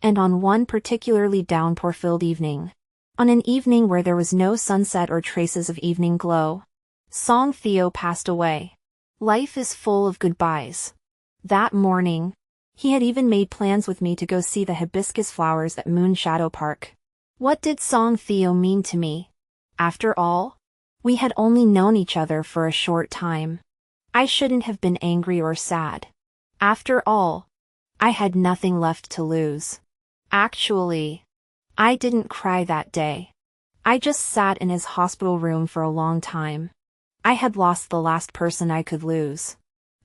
S1: and on one particularly downpour-filled evening, on an evening where there was no sunset or traces of evening glow, Song Theo passed away. Life is full of goodbyes. That morning, he had even made plans with me to go see the hibiscus flowers at Moon Shadow Park. What did Song Theo mean to me? After all, we had only known each other for a short time. I shouldn't have been angry or sad. After all, I had nothing left to lose. Actually, I didn't cry that day. I just sat in his hospital room for a long time. I had lost the last person I could lose.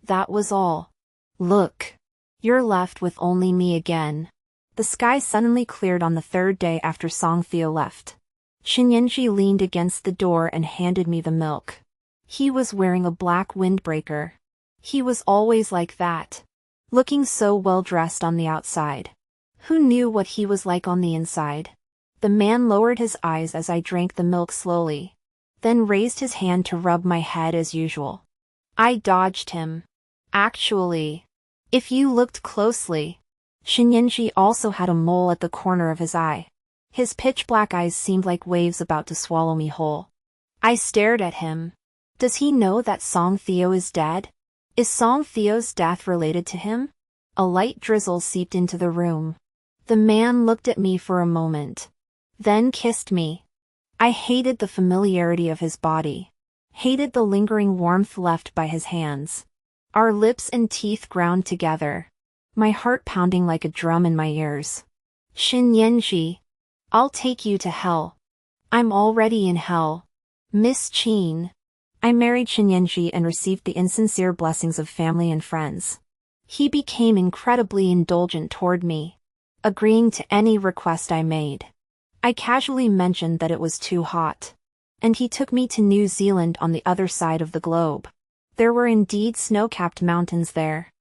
S1: That was all. Look, you're left with only me again. The sky suddenly cleared on the third day after Song Theo left. Shinyenji leaned against the door and handed me the milk. He was wearing a black windbreaker. He was always like that, looking so well dressed on the outside. Who knew what he was like on the inside? The man lowered his eyes as I drank the milk slowly, then raised his hand to rub my head as usual. I dodged him. Actually, if you looked closely, Shinyenji also had a mole at the corner of his eye. His pitch-black eyes seemed like waves about to swallow me whole. I stared at him. Does he know that Song Theo is dead? Is Song Theo's death related to him? A light drizzle seeped into the room. The man looked at me for a moment, then kissed me. I hated the familiarity of his body, hated the lingering warmth left by his hands. Our lips and teeth ground together, my heart pounding like a drum in my ears. Shinyenji, I'll take you to hell. I'm already in hell. Miss Chin. I married Shinyenji and received the insincere blessings of family and friends. He became incredibly indulgent toward me, agreeing to any request I made. I casually mentioned that it was too hot, and he took me to New Zealand on the other side of the globe. There were indeed snow-capped mountains there.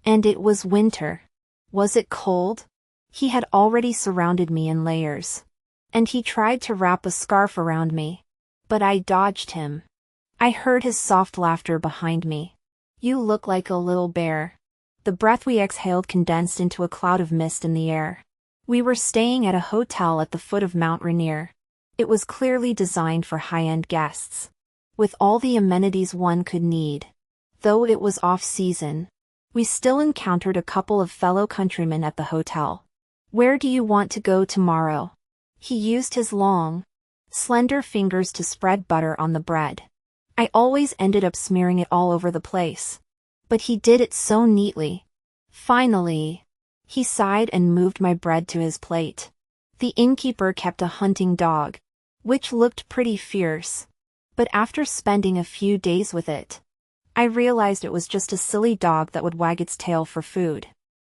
S1: And it was winter. Was it cold? He had already surrounded me in layers, and he tried to wrap a scarf around me, but I dodged him. I heard his soft laughter behind me. You look like a little bear. The breath we exhaled condensed into a cloud of mist in the air. We were staying at a hotel at the foot of Mount Rainier. It was clearly designed for high-end guests, with all the amenities one could need. Though it was off-season, we still encountered a couple of fellow countrymen at the hotel. "Where do you want to go tomorrow?" He used his long, slender fingers to spread butter on the bread. I always ended up smearing it all over the place, but he did it so neatly. Finally, he sighed and moved my bread to his plate. The innkeeper kept a hunting dog, which looked pretty fierce, but after spending a few days with it, I realized it was just a silly dog that would wag its tail for food.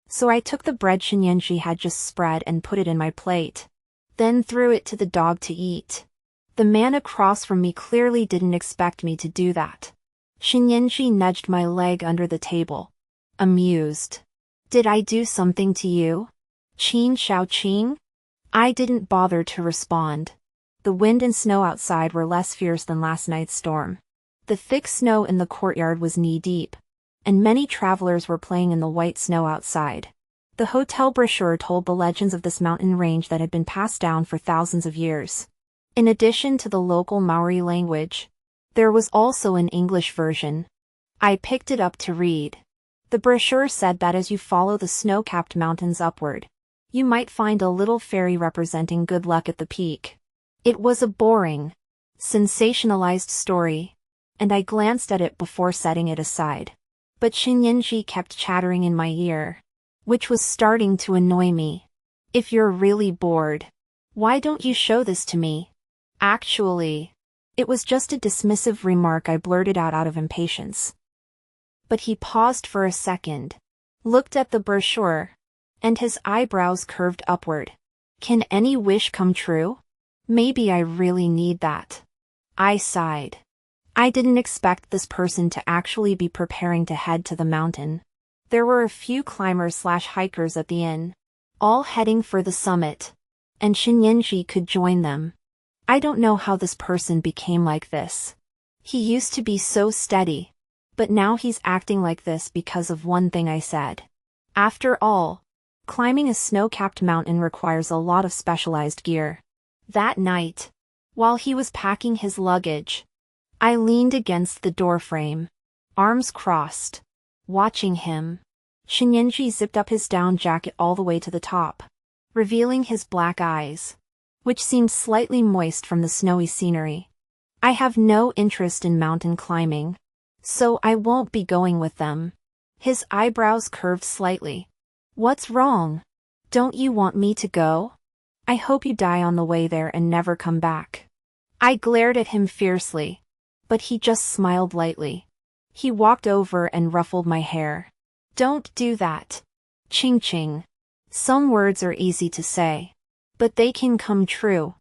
S1: So I took the bread Shinyenji had just spread and put it in my plate, then threw it to the dog to eat. The man across from me clearly didn't expect me to do that. Shinyenji nudged my leg under the table, amused. "Did I do something to you? Qin Shao Qing?" I didn't bother to respond. The wind and snow outside were less fierce than last night's storm. The thick snow in the courtyard was knee-deep, and many travelers were playing in the white snow outside. The hotel brochure told the legends of this mountain range that had been passed down for thousands of years. In addition to the local Maori language, there was also an English version. I picked it up to read. The brochure said that as you follow the snow-capped mountains upward, you might find a little fairy representing good luck at the peak. It was a boring, sensationalized story, and I glanced at it before setting it aside. But Shinyenji kept chattering in my ear, which was starting to annoy me. "If you're really bored, why don't you show this to me?" Actually, it was just a dismissive remark I blurted out of impatience. But he paused for a second, looked at the brochure, and his eyebrows curved upward. "Can any wish come true? Maybe I really need that." I sighed. I didn't expect this person to actually be preparing to head to the mountain. There were a few climbers/hikers at the inn, all heading for the summit, and Shinyenji could join them. I don't know how this person became like this. He used to be so steady, but now he's acting like this because of one thing I said. After all, climbing a snow-capped mountain requires a lot of specialized gear. That night, while he was packing his luggage, I leaned against the doorframe, arms crossed, watching him. Shinyenji zipped up his down jacket all the way to the top, revealing his black eyes, which seemed slightly moist from the snowy scenery. "I have no interest in mountain climbing, so I won't be going with them." His eyebrows curved slightly. "What's wrong? Don't you want me to go? I hope you die on the way there and never come back." I glared at him fiercely, but he just smiled lightly. He walked over and ruffled my hair. "Don't do that. Ching ching." Some words are easy to say, but they can come true.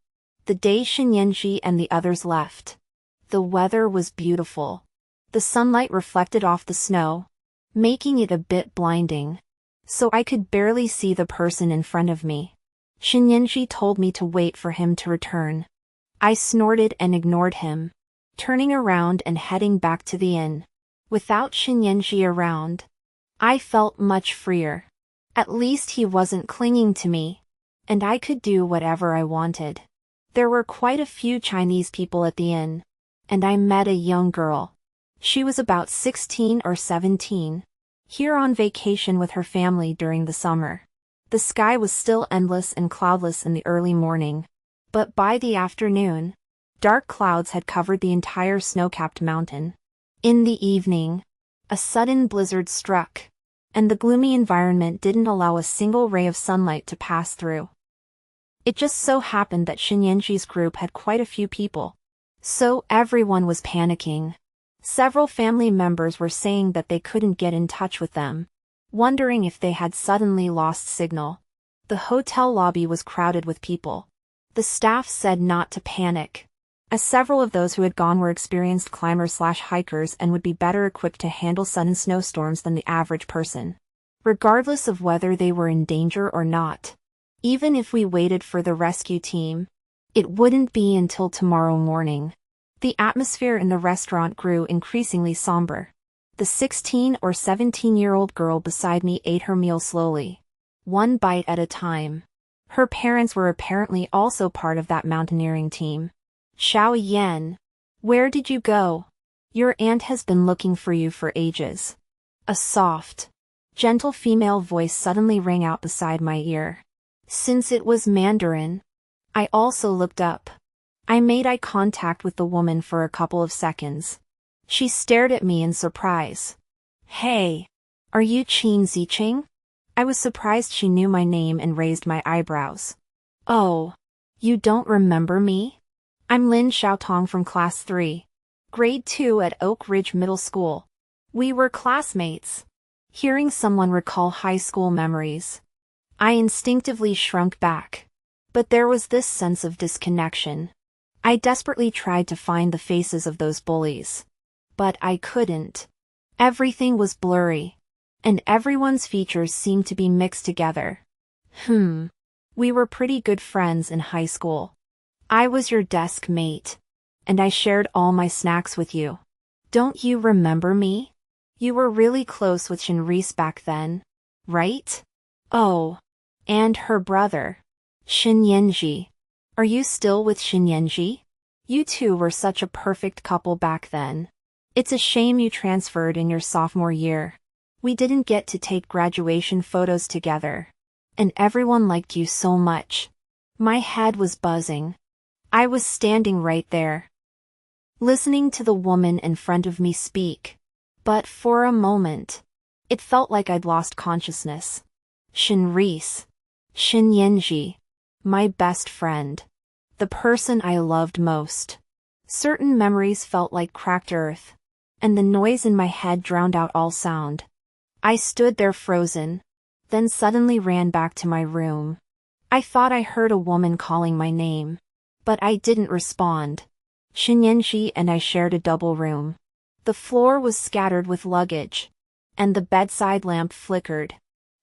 S1: The day Shinyenji and the others left, the weather was beautiful. The sunlight reflected off the snow, making it a bit blinding, so I could barely see the person in front of me. Shinyenji told me to wait for him to return. I snorted and ignored him, turning around and heading back to the inn. Without Shinyenji around, I felt much freer. At least he wasn't clinging to me, and I could do whatever I wanted. There were quite a few Chinese people at the inn, and I met a young girl. She was about 16 or 17, here on vacation with her family during the summer. The sky was still endless and cloudless in the early morning, but by the afternoon, dark clouds had covered the entire snow-capped mountain. In the evening, a sudden blizzard struck, and the gloomy environment didn't allow a single ray of sunlight to pass through. It just so happened that Shinyenji's group had quite a few people, so everyone was panicking. Several family members were saying that they couldn't get in touch with them, wondering if they had suddenly lost signal. The hotel lobby was crowded with people. The staff said not to panic, as several of those who had gone were experienced climbers/hikers and would be better equipped to handle sudden snowstorms than the average person, regardless of whether they were in danger or not. Even if we waited for the rescue team, it wouldn't be until tomorrow morning. The atmosphere in the restaurant grew increasingly somber. The 16 or 17-year-old girl beside me ate her meal slowly, one bite at a time. Her parents were apparently also part of that mountaineering team. Xiao Yan, where did you go? Your aunt has been looking for you for ages. A soft, gentle female voice suddenly rang out beside my ear. Since it was Mandarin, I also looked up. I made eye contact with the woman for a couple of seconds. She stared at me in surprise. Hey, are you Qin Ziqing? I was surprised she knew my name and raised my eyebrows. Oh, you don't remember me? I'm Lin Xiaotong from Class 3, Grade 2 at Oak Ridge Middle School. We were classmates. Hearing someone recall high school memories, I instinctively shrunk back. But there was this sense of disconnection. I desperately tried to find the faces of those bullies. But I couldn't. Everything was blurry, and everyone's features seemed to be mixed together. We were pretty good friends in high school. I was your desk mate, and I shared all my snacks with you. Don't you remember me? You were really close with Shinreese back then, right? Oh, and her brother, Shin Yanji. Are you still with Shin Yanji? You two were such a perfect couple back then. It's a shame you transferred in your sophomore year. We didn't get to take graduation photos together. And everyone liked you so much. My head was buzzing. I was standing right there, listening to the woman in front of me speak. But for a moment, it felt like I'd lost consciousness. Shinreese. Shin Yanji. My best friend. The person I loved most. Certain memories felt like cracked earth, and the noise in my head drowned out all sound. I stood there frozen, then suddenly ran back to my room. I thought I heard a woman calling my name, but I didn't respond. Shin Yanji and I shared a double room. The floor was scattered with luggage, and the bedside lamp flickered.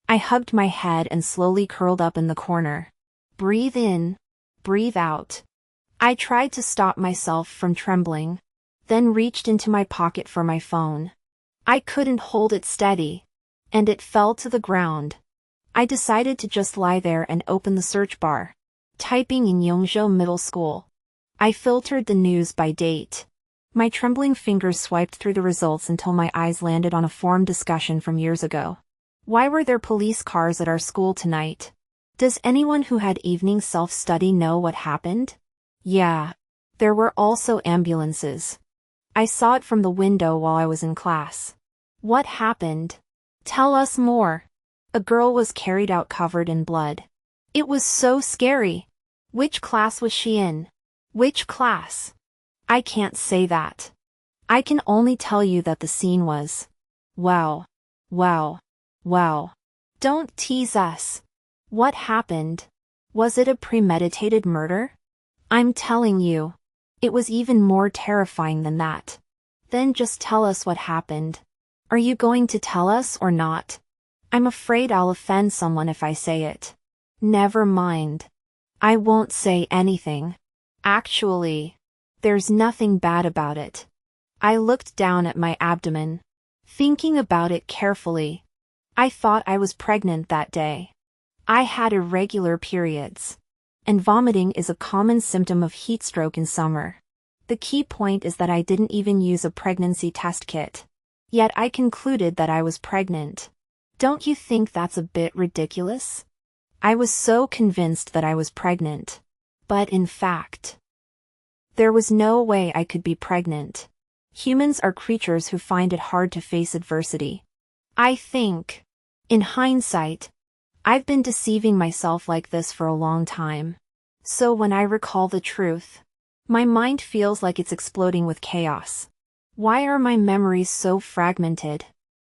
S1: I hugged my head and slowly curled up in the corner. Breathe in, breathe out. I tried to stop myself from trembling, then reached into my pocket for my phone. I couldn't hold it steady, and it fell to the ground. I decided to just lie there and open the search bar, typing in Yongzhou Middle School. I filtered the news by date. My trembling fingers swiped through the results until my eyes landed on a forum discussion from years ago. Why were there police cars at our school tonight? Does anyone who had evening self-study know what happened? Yeah. There were also ambulances. I saw it from the window while I was in class. What happened? Tell us more. A girl was carried out covered in blood. It was so scary. Which class was she in? Which class? I can't say that. I can only tell you that the scene was... Wow. Wow. Wow. Don't tease us. What happened? Was it a premeditated murder? I'm telling you. It was even more terrifying than that. Then just tell us what happened. Are you going to tell us or not? I'm afraid I'll offend someone if I say it. Never mind. I won't say anything. Actually, there's nothing bad about it. I looked down at my abdomen, thinking about it carefully. I thought I was pregnant that day. I had irregular periods, and vomiting is a common symptom of heat stroke in summer. The key point is that I didn't even use a pregnancy test kit. Yet I concluded that I was pregnant. Don't you think that's a bit ridiculous? I was so convinced that I was pregnant. But in fact, there was no way I could be pregnant. Humans are creatures who find it hard to face adversity. I think, in hindsight, I've been deceiving myself like this for a long time. So when I recall the truth, my mind feels like it's exploding with chaos. Why are my memories so fragmented?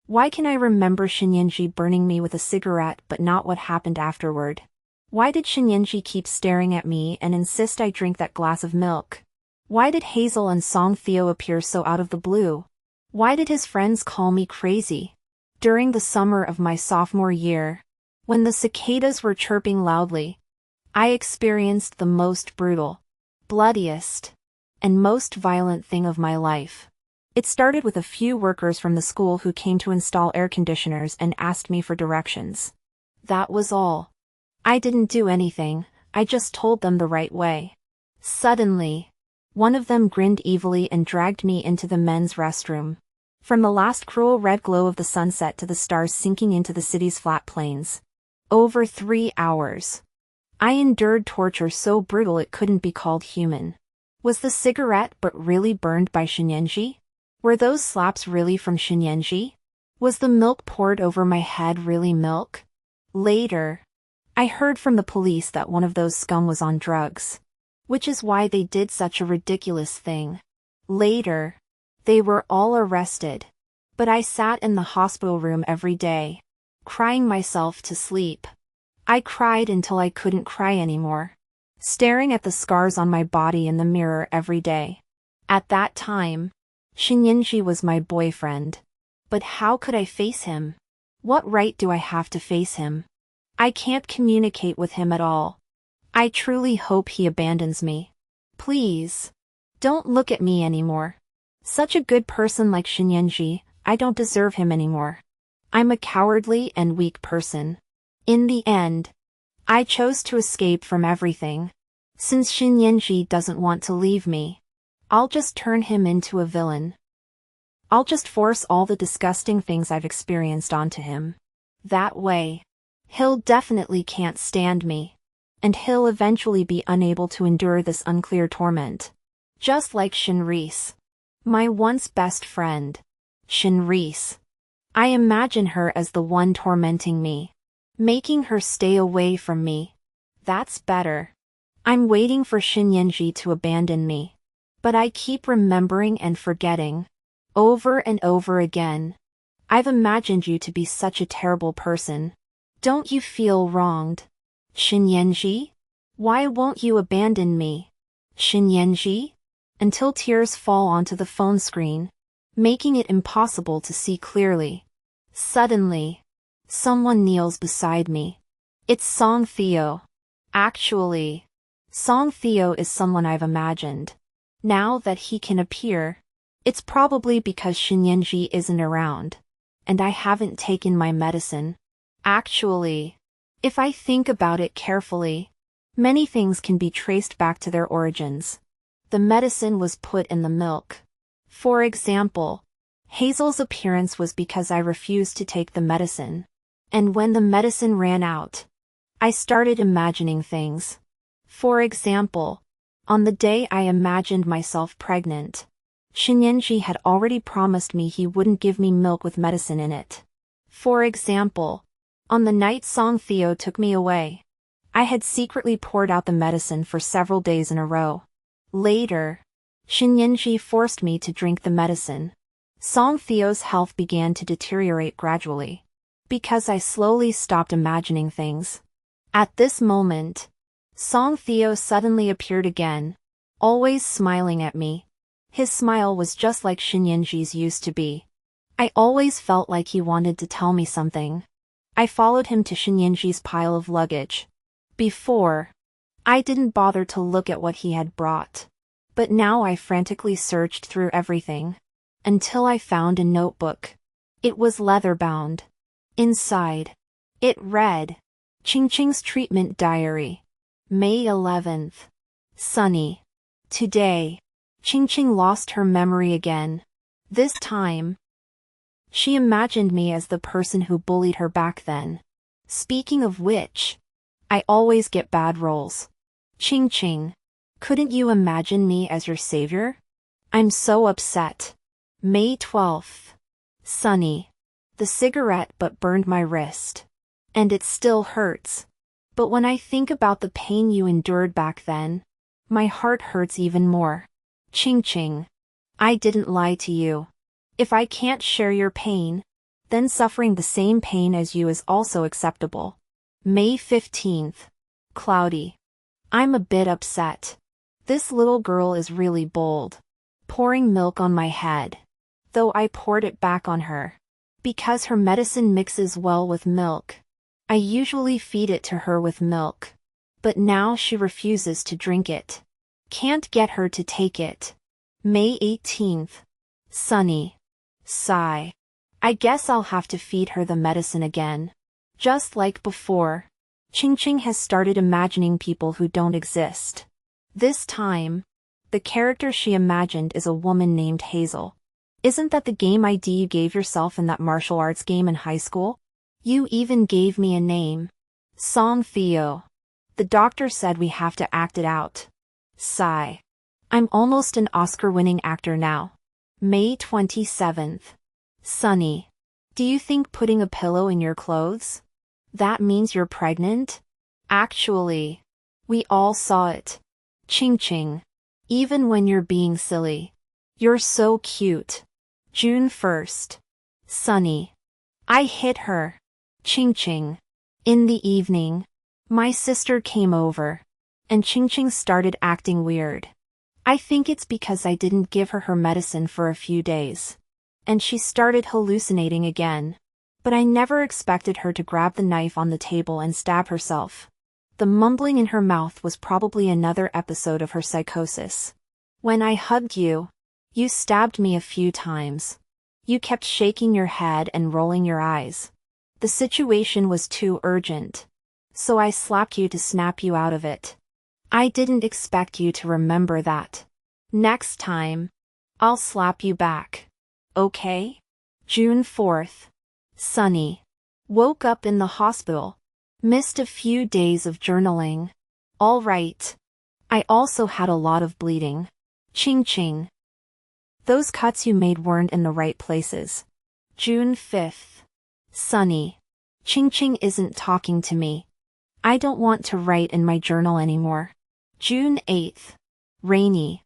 S1: Why can I remember Shinyanji burning me with a cigarette but not what happened afterward? Why did Shinyanji keep staring at me and insist I drink that glass of milk? Why did Hazel and Song Theo appear so out of the blue? Why did his friends call me crazy? During the summer of my sophomore year, when the cicadas were chirping loudly, I experienced the most brutal, bloodiest, and most violent thing of my life. It started with a few workers from the school who came to install air conditioners and asked me for directions. That was all. I didn't do anything, I just told them the right way. Suddenly, one of them grinned evilly and dragged me into the men's restroom. From the last cruel red glow of the sunset to the stars sinking into the city's flat plains. Over 3 hours. I endured torture so brutal it couldn't be called human. Was the cigarette but really burned by Shinyenji? Were those slaps really from Shinyenji? Was the milk poured over my head really milk? Later, I heard from the police that one of those scum was on drugs. Which is why they did such a ridiculous thing. Later, they were all arrested. But I sat in the hospital room every day, crying myself to sleep. I cried until I couldn't cry anymore, staring at the scars on my body in the mirror every day. At that time, Shinyenji was my boyfriend. But how could I face him? What right do I have to face him? I can't communicate with him at all. I truly hope he abandons me. Please. Don't look at me anymore. Such a good person like Shinyenji, I don't deserve him anymore. I'm a cowardly and weak person. In the end, I chose to escape from everything. Since Shinyenji doesn't want to leave me, I'll just turn him into a villain. I'll just force all the disgusting things I've experienced onto him. That way, he'll definitely can't stand me. And he'll eventually be unable to endure this unclear torment. Just like Shinrise. My once best friend. Shinrise. I imagine her as the one tormenting me. Making her stay away from me. That's better. I'm waiting for Shinyenji to abandon me. But I keep remembering and forgetting. Over and over again. I've imagined you to be such a terrible person. Don't you feel wronged? Shinyenji? Why won't you abandon me? Shinyenji? Until tears fall onto the phone screen, making it impossible to see clearly. Suddenly, someone kneels beside me. It's Song Theo. Actually, Song Theo is someone I've imagined. Now that he can appear, it's probably because Shinyenji isn't around, and I haven't taken my medicine. Actually, if I think about it carefully, many things can be traced back to their origins. The medicine was put in the milk. For example, Hazel's appearance was because I refused to take the medicine. And when the medicine ran out, I started imagining things. For example, on the day I imagined myself pregnant, Shinyenji had already promised me he wouldn't give me milk with medicine in it. For example, on the night Song Theo took me away, I had secretly poured out the medicine for several days in a row. Later, Shinyenji forced me to drink the medicine. Song Theo's health began to deteriorate gradually, because I slowly stopped imagining things. At this moment, Song Theo suddenly appeared again, always smiling at me. His smile was just like Shinyenji's used to be. I always felt like he wanted to tell me something. I followed him to Shinyenji's pile of luggage. Before, I didn't bother to look at what he had brought. But now I frantically searched through everything. Until I found a notebook. It was leather-bound. Inside, it read, Qingqing's Treatment Diary. May 11th. Sunny. Today, Qingqing lost her memory again. This time, she imagined me as the person who bullied her back then. Speaking of which, I always get bad roles. Qingqing, couldn't you imagine me as your savior? I'm so upset. May 12th. Sunny. The cigarette but burned my wrist. And it still hurts. But when I think about the pain you endured back then, my heart hurts even more. Qingqing, I didn't lie to you. If I can't share your pain, then suffering the same pain as you is also acceptable. May 15th. Cloudy. I'm a bit upset. This little girl is really bold. Pouring milk on my head. Though I poured it back on her. Because her medicine mixes well with milk. I usually feed it to her with milk. But now she refuses to drink it. Can't get her to take it. May 18th. Sunny. Sigh. I guess I'll have to feed her the medicine again. Just like before. Ching has started imagining people who don't exist. This time, the character she imagined is a woman named Hazel. Isn't that the game ID you gave yourself in that martial arts game in high school? You even gave me a name. Song Theo. The doctor said we have to act it out. Sigh. I'm almost an Oscar-winning actor now. May 27th. Sunny. Do you think putting a pillow in your clothes? That means you're pregnant? Actually. We all saw it. Ching. Even when you're being silly. You're so cute. June 1st. Sunny. I hit her. Ching. In the evening, my sister came over, and Ching started acting weird. I think it's because I didn't give her medicine for a few days. And she started hallucinating again. But I never expected her to grab the knife on the table and stab herself. The mumbling in her mouth was probably another episode of her psychosis. When I hugged you, you stabbed me a few times. You kept shaking your head and rolling your eyes. The situation was too urgent. So I slapped you to snap you out of it. I didn't expect you to remember that. Next time, I'll slap you back. Okay? June 4th. Sunny. Woke up in the hospital. Missed a few days of journaling. All right. I also had a lot of bleeding. Ching. Those cuts you made weren't in the right places. June 5th. Sunny. Ching isn't talking to me. I don't want to write in my journal anymore. June 8th. Rainy.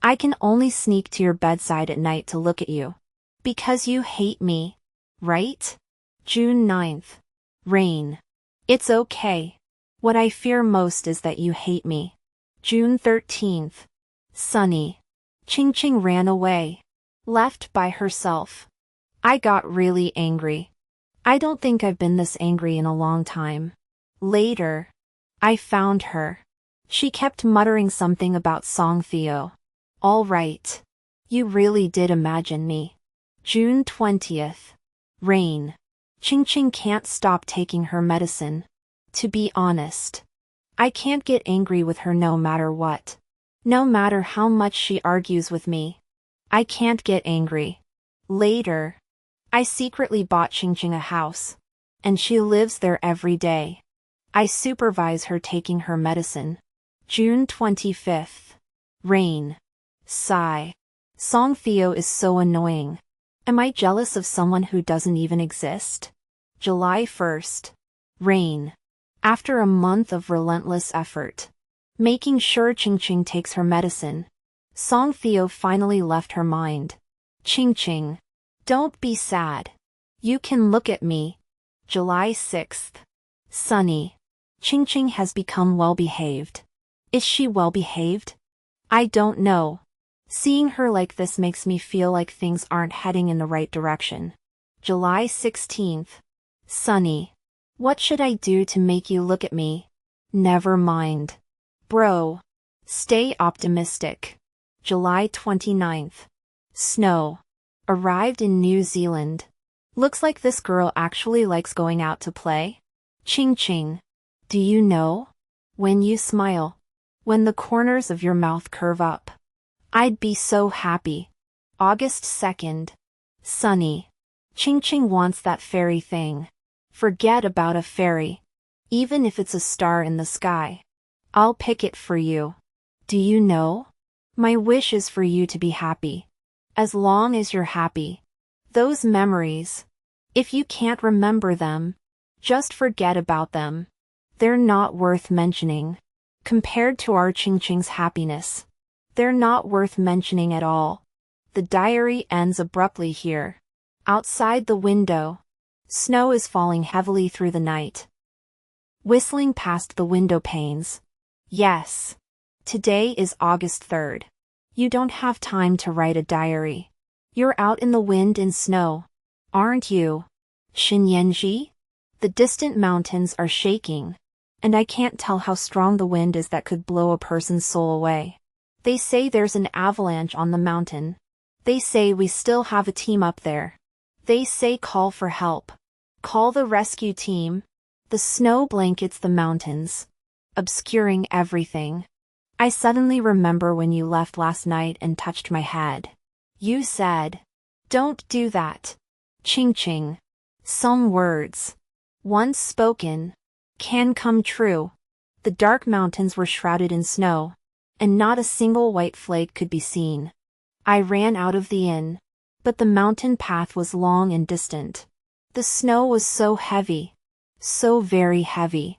S1: I can only sneak to your bedside at night to look at you. Because you hate me, right? June 9th. Rain. It's okay. What I fear most is that you hate me. June 13th. Sunny. Ching ran away. Left by herself. I got really angry. I don't think I've been this angry in a long time. Later, I found her. She kept muttering something about Song Theo. All right. You really did imagine me. June 20th. Rain. Ching can't stop taking her medicine. To be honest, I can't get angry with her no matter what. No matter how much she argues with me. I can't get angry. Later, I secretly bought Ching a house. And she lives there every day. I supervise her taking her medicine. June 25th. Rain. Sigh. Song Theo is so annoying. Am I jealous of someone who doesn't even exist? July 1st. Rain. After a month of relentless effort, making sure Ching takes her medicine, Song Theo finally left her mind. Ching. Don't be sad. You can look at me. July 6th. Sunny. Ching has become well-behaved. Is she well-behaved? I don't know. Seeing her like this makes me feel like things aren't heading in the right direction. July 16th. Sunny. What should I do to make you look at me? Never mind. Bro. Stay optimistic. July 29th. Snow. Arrived in New Zealand. Looks like this girl actually likes going out to play. Ching. Do you know? When you smile. When the corners of your mouth curve up. I'd be so happy. August 2nd. Sunny. Ching wants that fairy thing. Forget about a fairy. Even if it's a star in the sky. I'll pick it for you. Do you know? My wish is for you to be happy. As long as you're happy. Those memories. If you can't remember them, just forget about them. They're not worth mentioning. Compared to our Ching's happiness. They're not worth mentioning at all. The diary ends abruptly here. Outside the window. Snow is falling heavily through the night. Whistling past the window panes. Yes. Today is August 3rd. You don't have time to write a diary. You're out in the wind and snow. Aren't you? Shinyanji? The distant mountains are shaking. And I can't tell how strong the wind is that could blow a person's soul away. They say there's an avalanche on the mountain. They say we still have a team up there. They say call for help. Call the rescue team. The snow blankets the mountains, obscuring everything. I suddenly remember when you left last night and touched my head. You said, "Don't do that." Ching ching. Some words, once spoken, can come true. The dark mountains were shrouded in snow, and not a single white flake could be seen. I ran out of the inn, but the mountain path was long and distant. The snow was so heavy, so very heavy.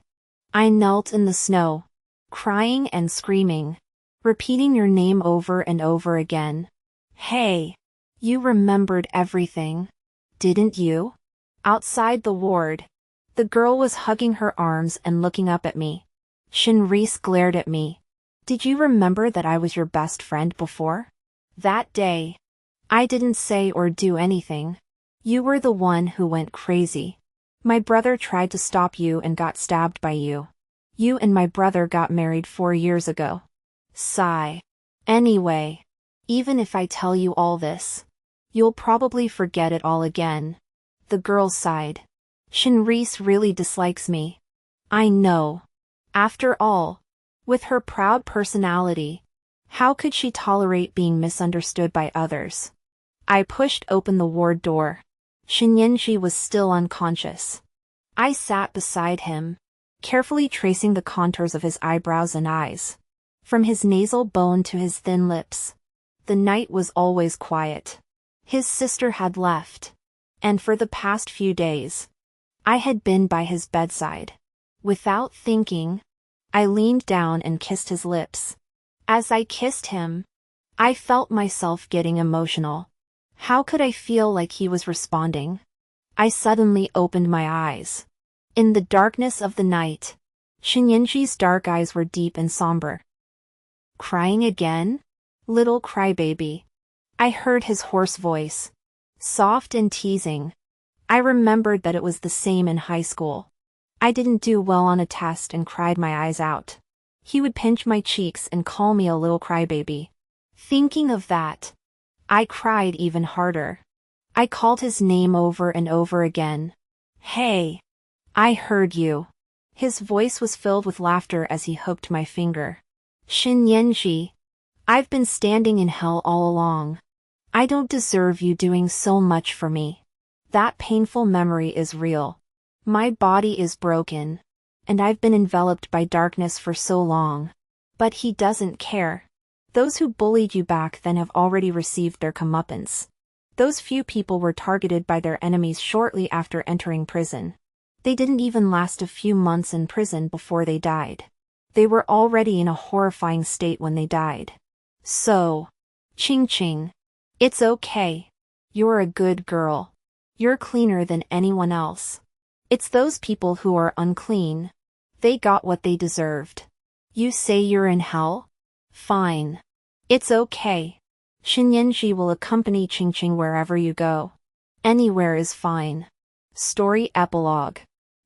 S1: I knelt in the snow, crying and screaming, repeating your name over and over again. Hey, you remembered everything, didn't you? Outside the ward, the girl was hugging her arms and looking up at me. Shinrise glared at me. Did you remember that I was your best friend before? That day, I didn't say or do anything. You were the one who went crazy. My brother tried to stop you and got stabbed by you. You and my brother got married 4 years ago. Sigh. Anyway, even if I tell you all this, you'll probably forget it all again. The girl sighed. Shinrise really dislikes me. I know. After all, with her proud personality, how could she tolerate being misunderstood by others? I pushed open the ward door. Shinyenji was still unconscious. I sat beside him, carefully tracing the contours of his eyebrows and eyes, from his nasal bone to his thin lips. The night was always quiet. His sister had left, and for the past few days, I had been by his bedside. Without thinking, I leaned down and kissed his lips. As I kissed him, I felt myself getting emotional. How could I feel like he was responding? I suddenly opened my eyes. In the darkness of the night, Shinyenji's dark eyes were deep and somber. Crying again? Little crybaby. I heard his hoarse voice, soft and teasing. I remembered that it was the same in high school. I didn't do well on a test and cried my eyes out. He would pinch my cheeks and call me a little crybaby. Thinking of that, I cried even harder. I called his name over and over again. Hey, I heard you. His voice was filled with laughter as he hooked my finger. Shinyenji, I've been standing in hell all along. I don't deserve you doing so much for me. That painful memory is real. My body is broken, and I've been enveloped by darkness for so long. But he doesn't care. Those who bullied you back then have already received their comeuppance. Those few people were targeted by their enemies shortly after entering prison. They didn't even last a few months in prison before they died. They were already in a horrifying state when they died. So, Ching Ching, it's okay. You're a good girl. You're cleaner than anyone else. It's those people who are unclean. They got what they deserved. You say you're in hell? Fine. It's okay. Shinyenji will accompany Ching Ching wherever you go. Anywhere is fine. Story epilogue.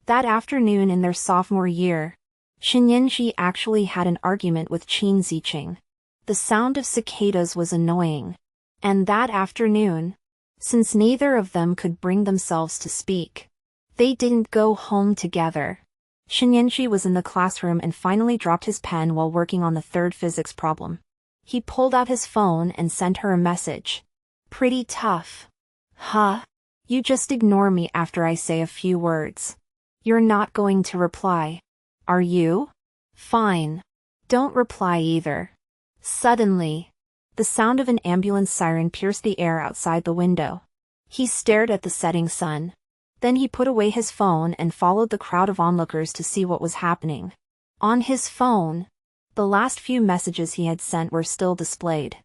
S1: That afternoon in their sophomore year, Shinyenji actually had an argument with Qin Ziqing. The sound of cicadas was annoying. And that afternoon, since neither of them could bring themselves to speak, they didn't go home together. Shinyenji was in the classroom and finally dropped his pen while working on the third physics problem. He pulled out his phone and sent her a message. Pretty tough. Huh? You just ignore me after I say a few words. You're not going to reply, are you? Fine. Don't reply either. Suddenly, the sound of an ambulance siren pierced the air outside the window. He stared at the setting sun. Then he put away his phone and followed the crowd of onlookers to see what was happening. On his phone, the last few messages he had sent were still displayed.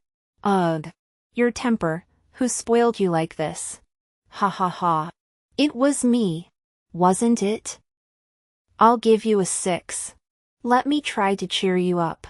S1: Ugh. Your temper, who spoiled you like this? Ha ha ha. It was me, wasn't it? I'll give you a 6. Let me try to cheer you up.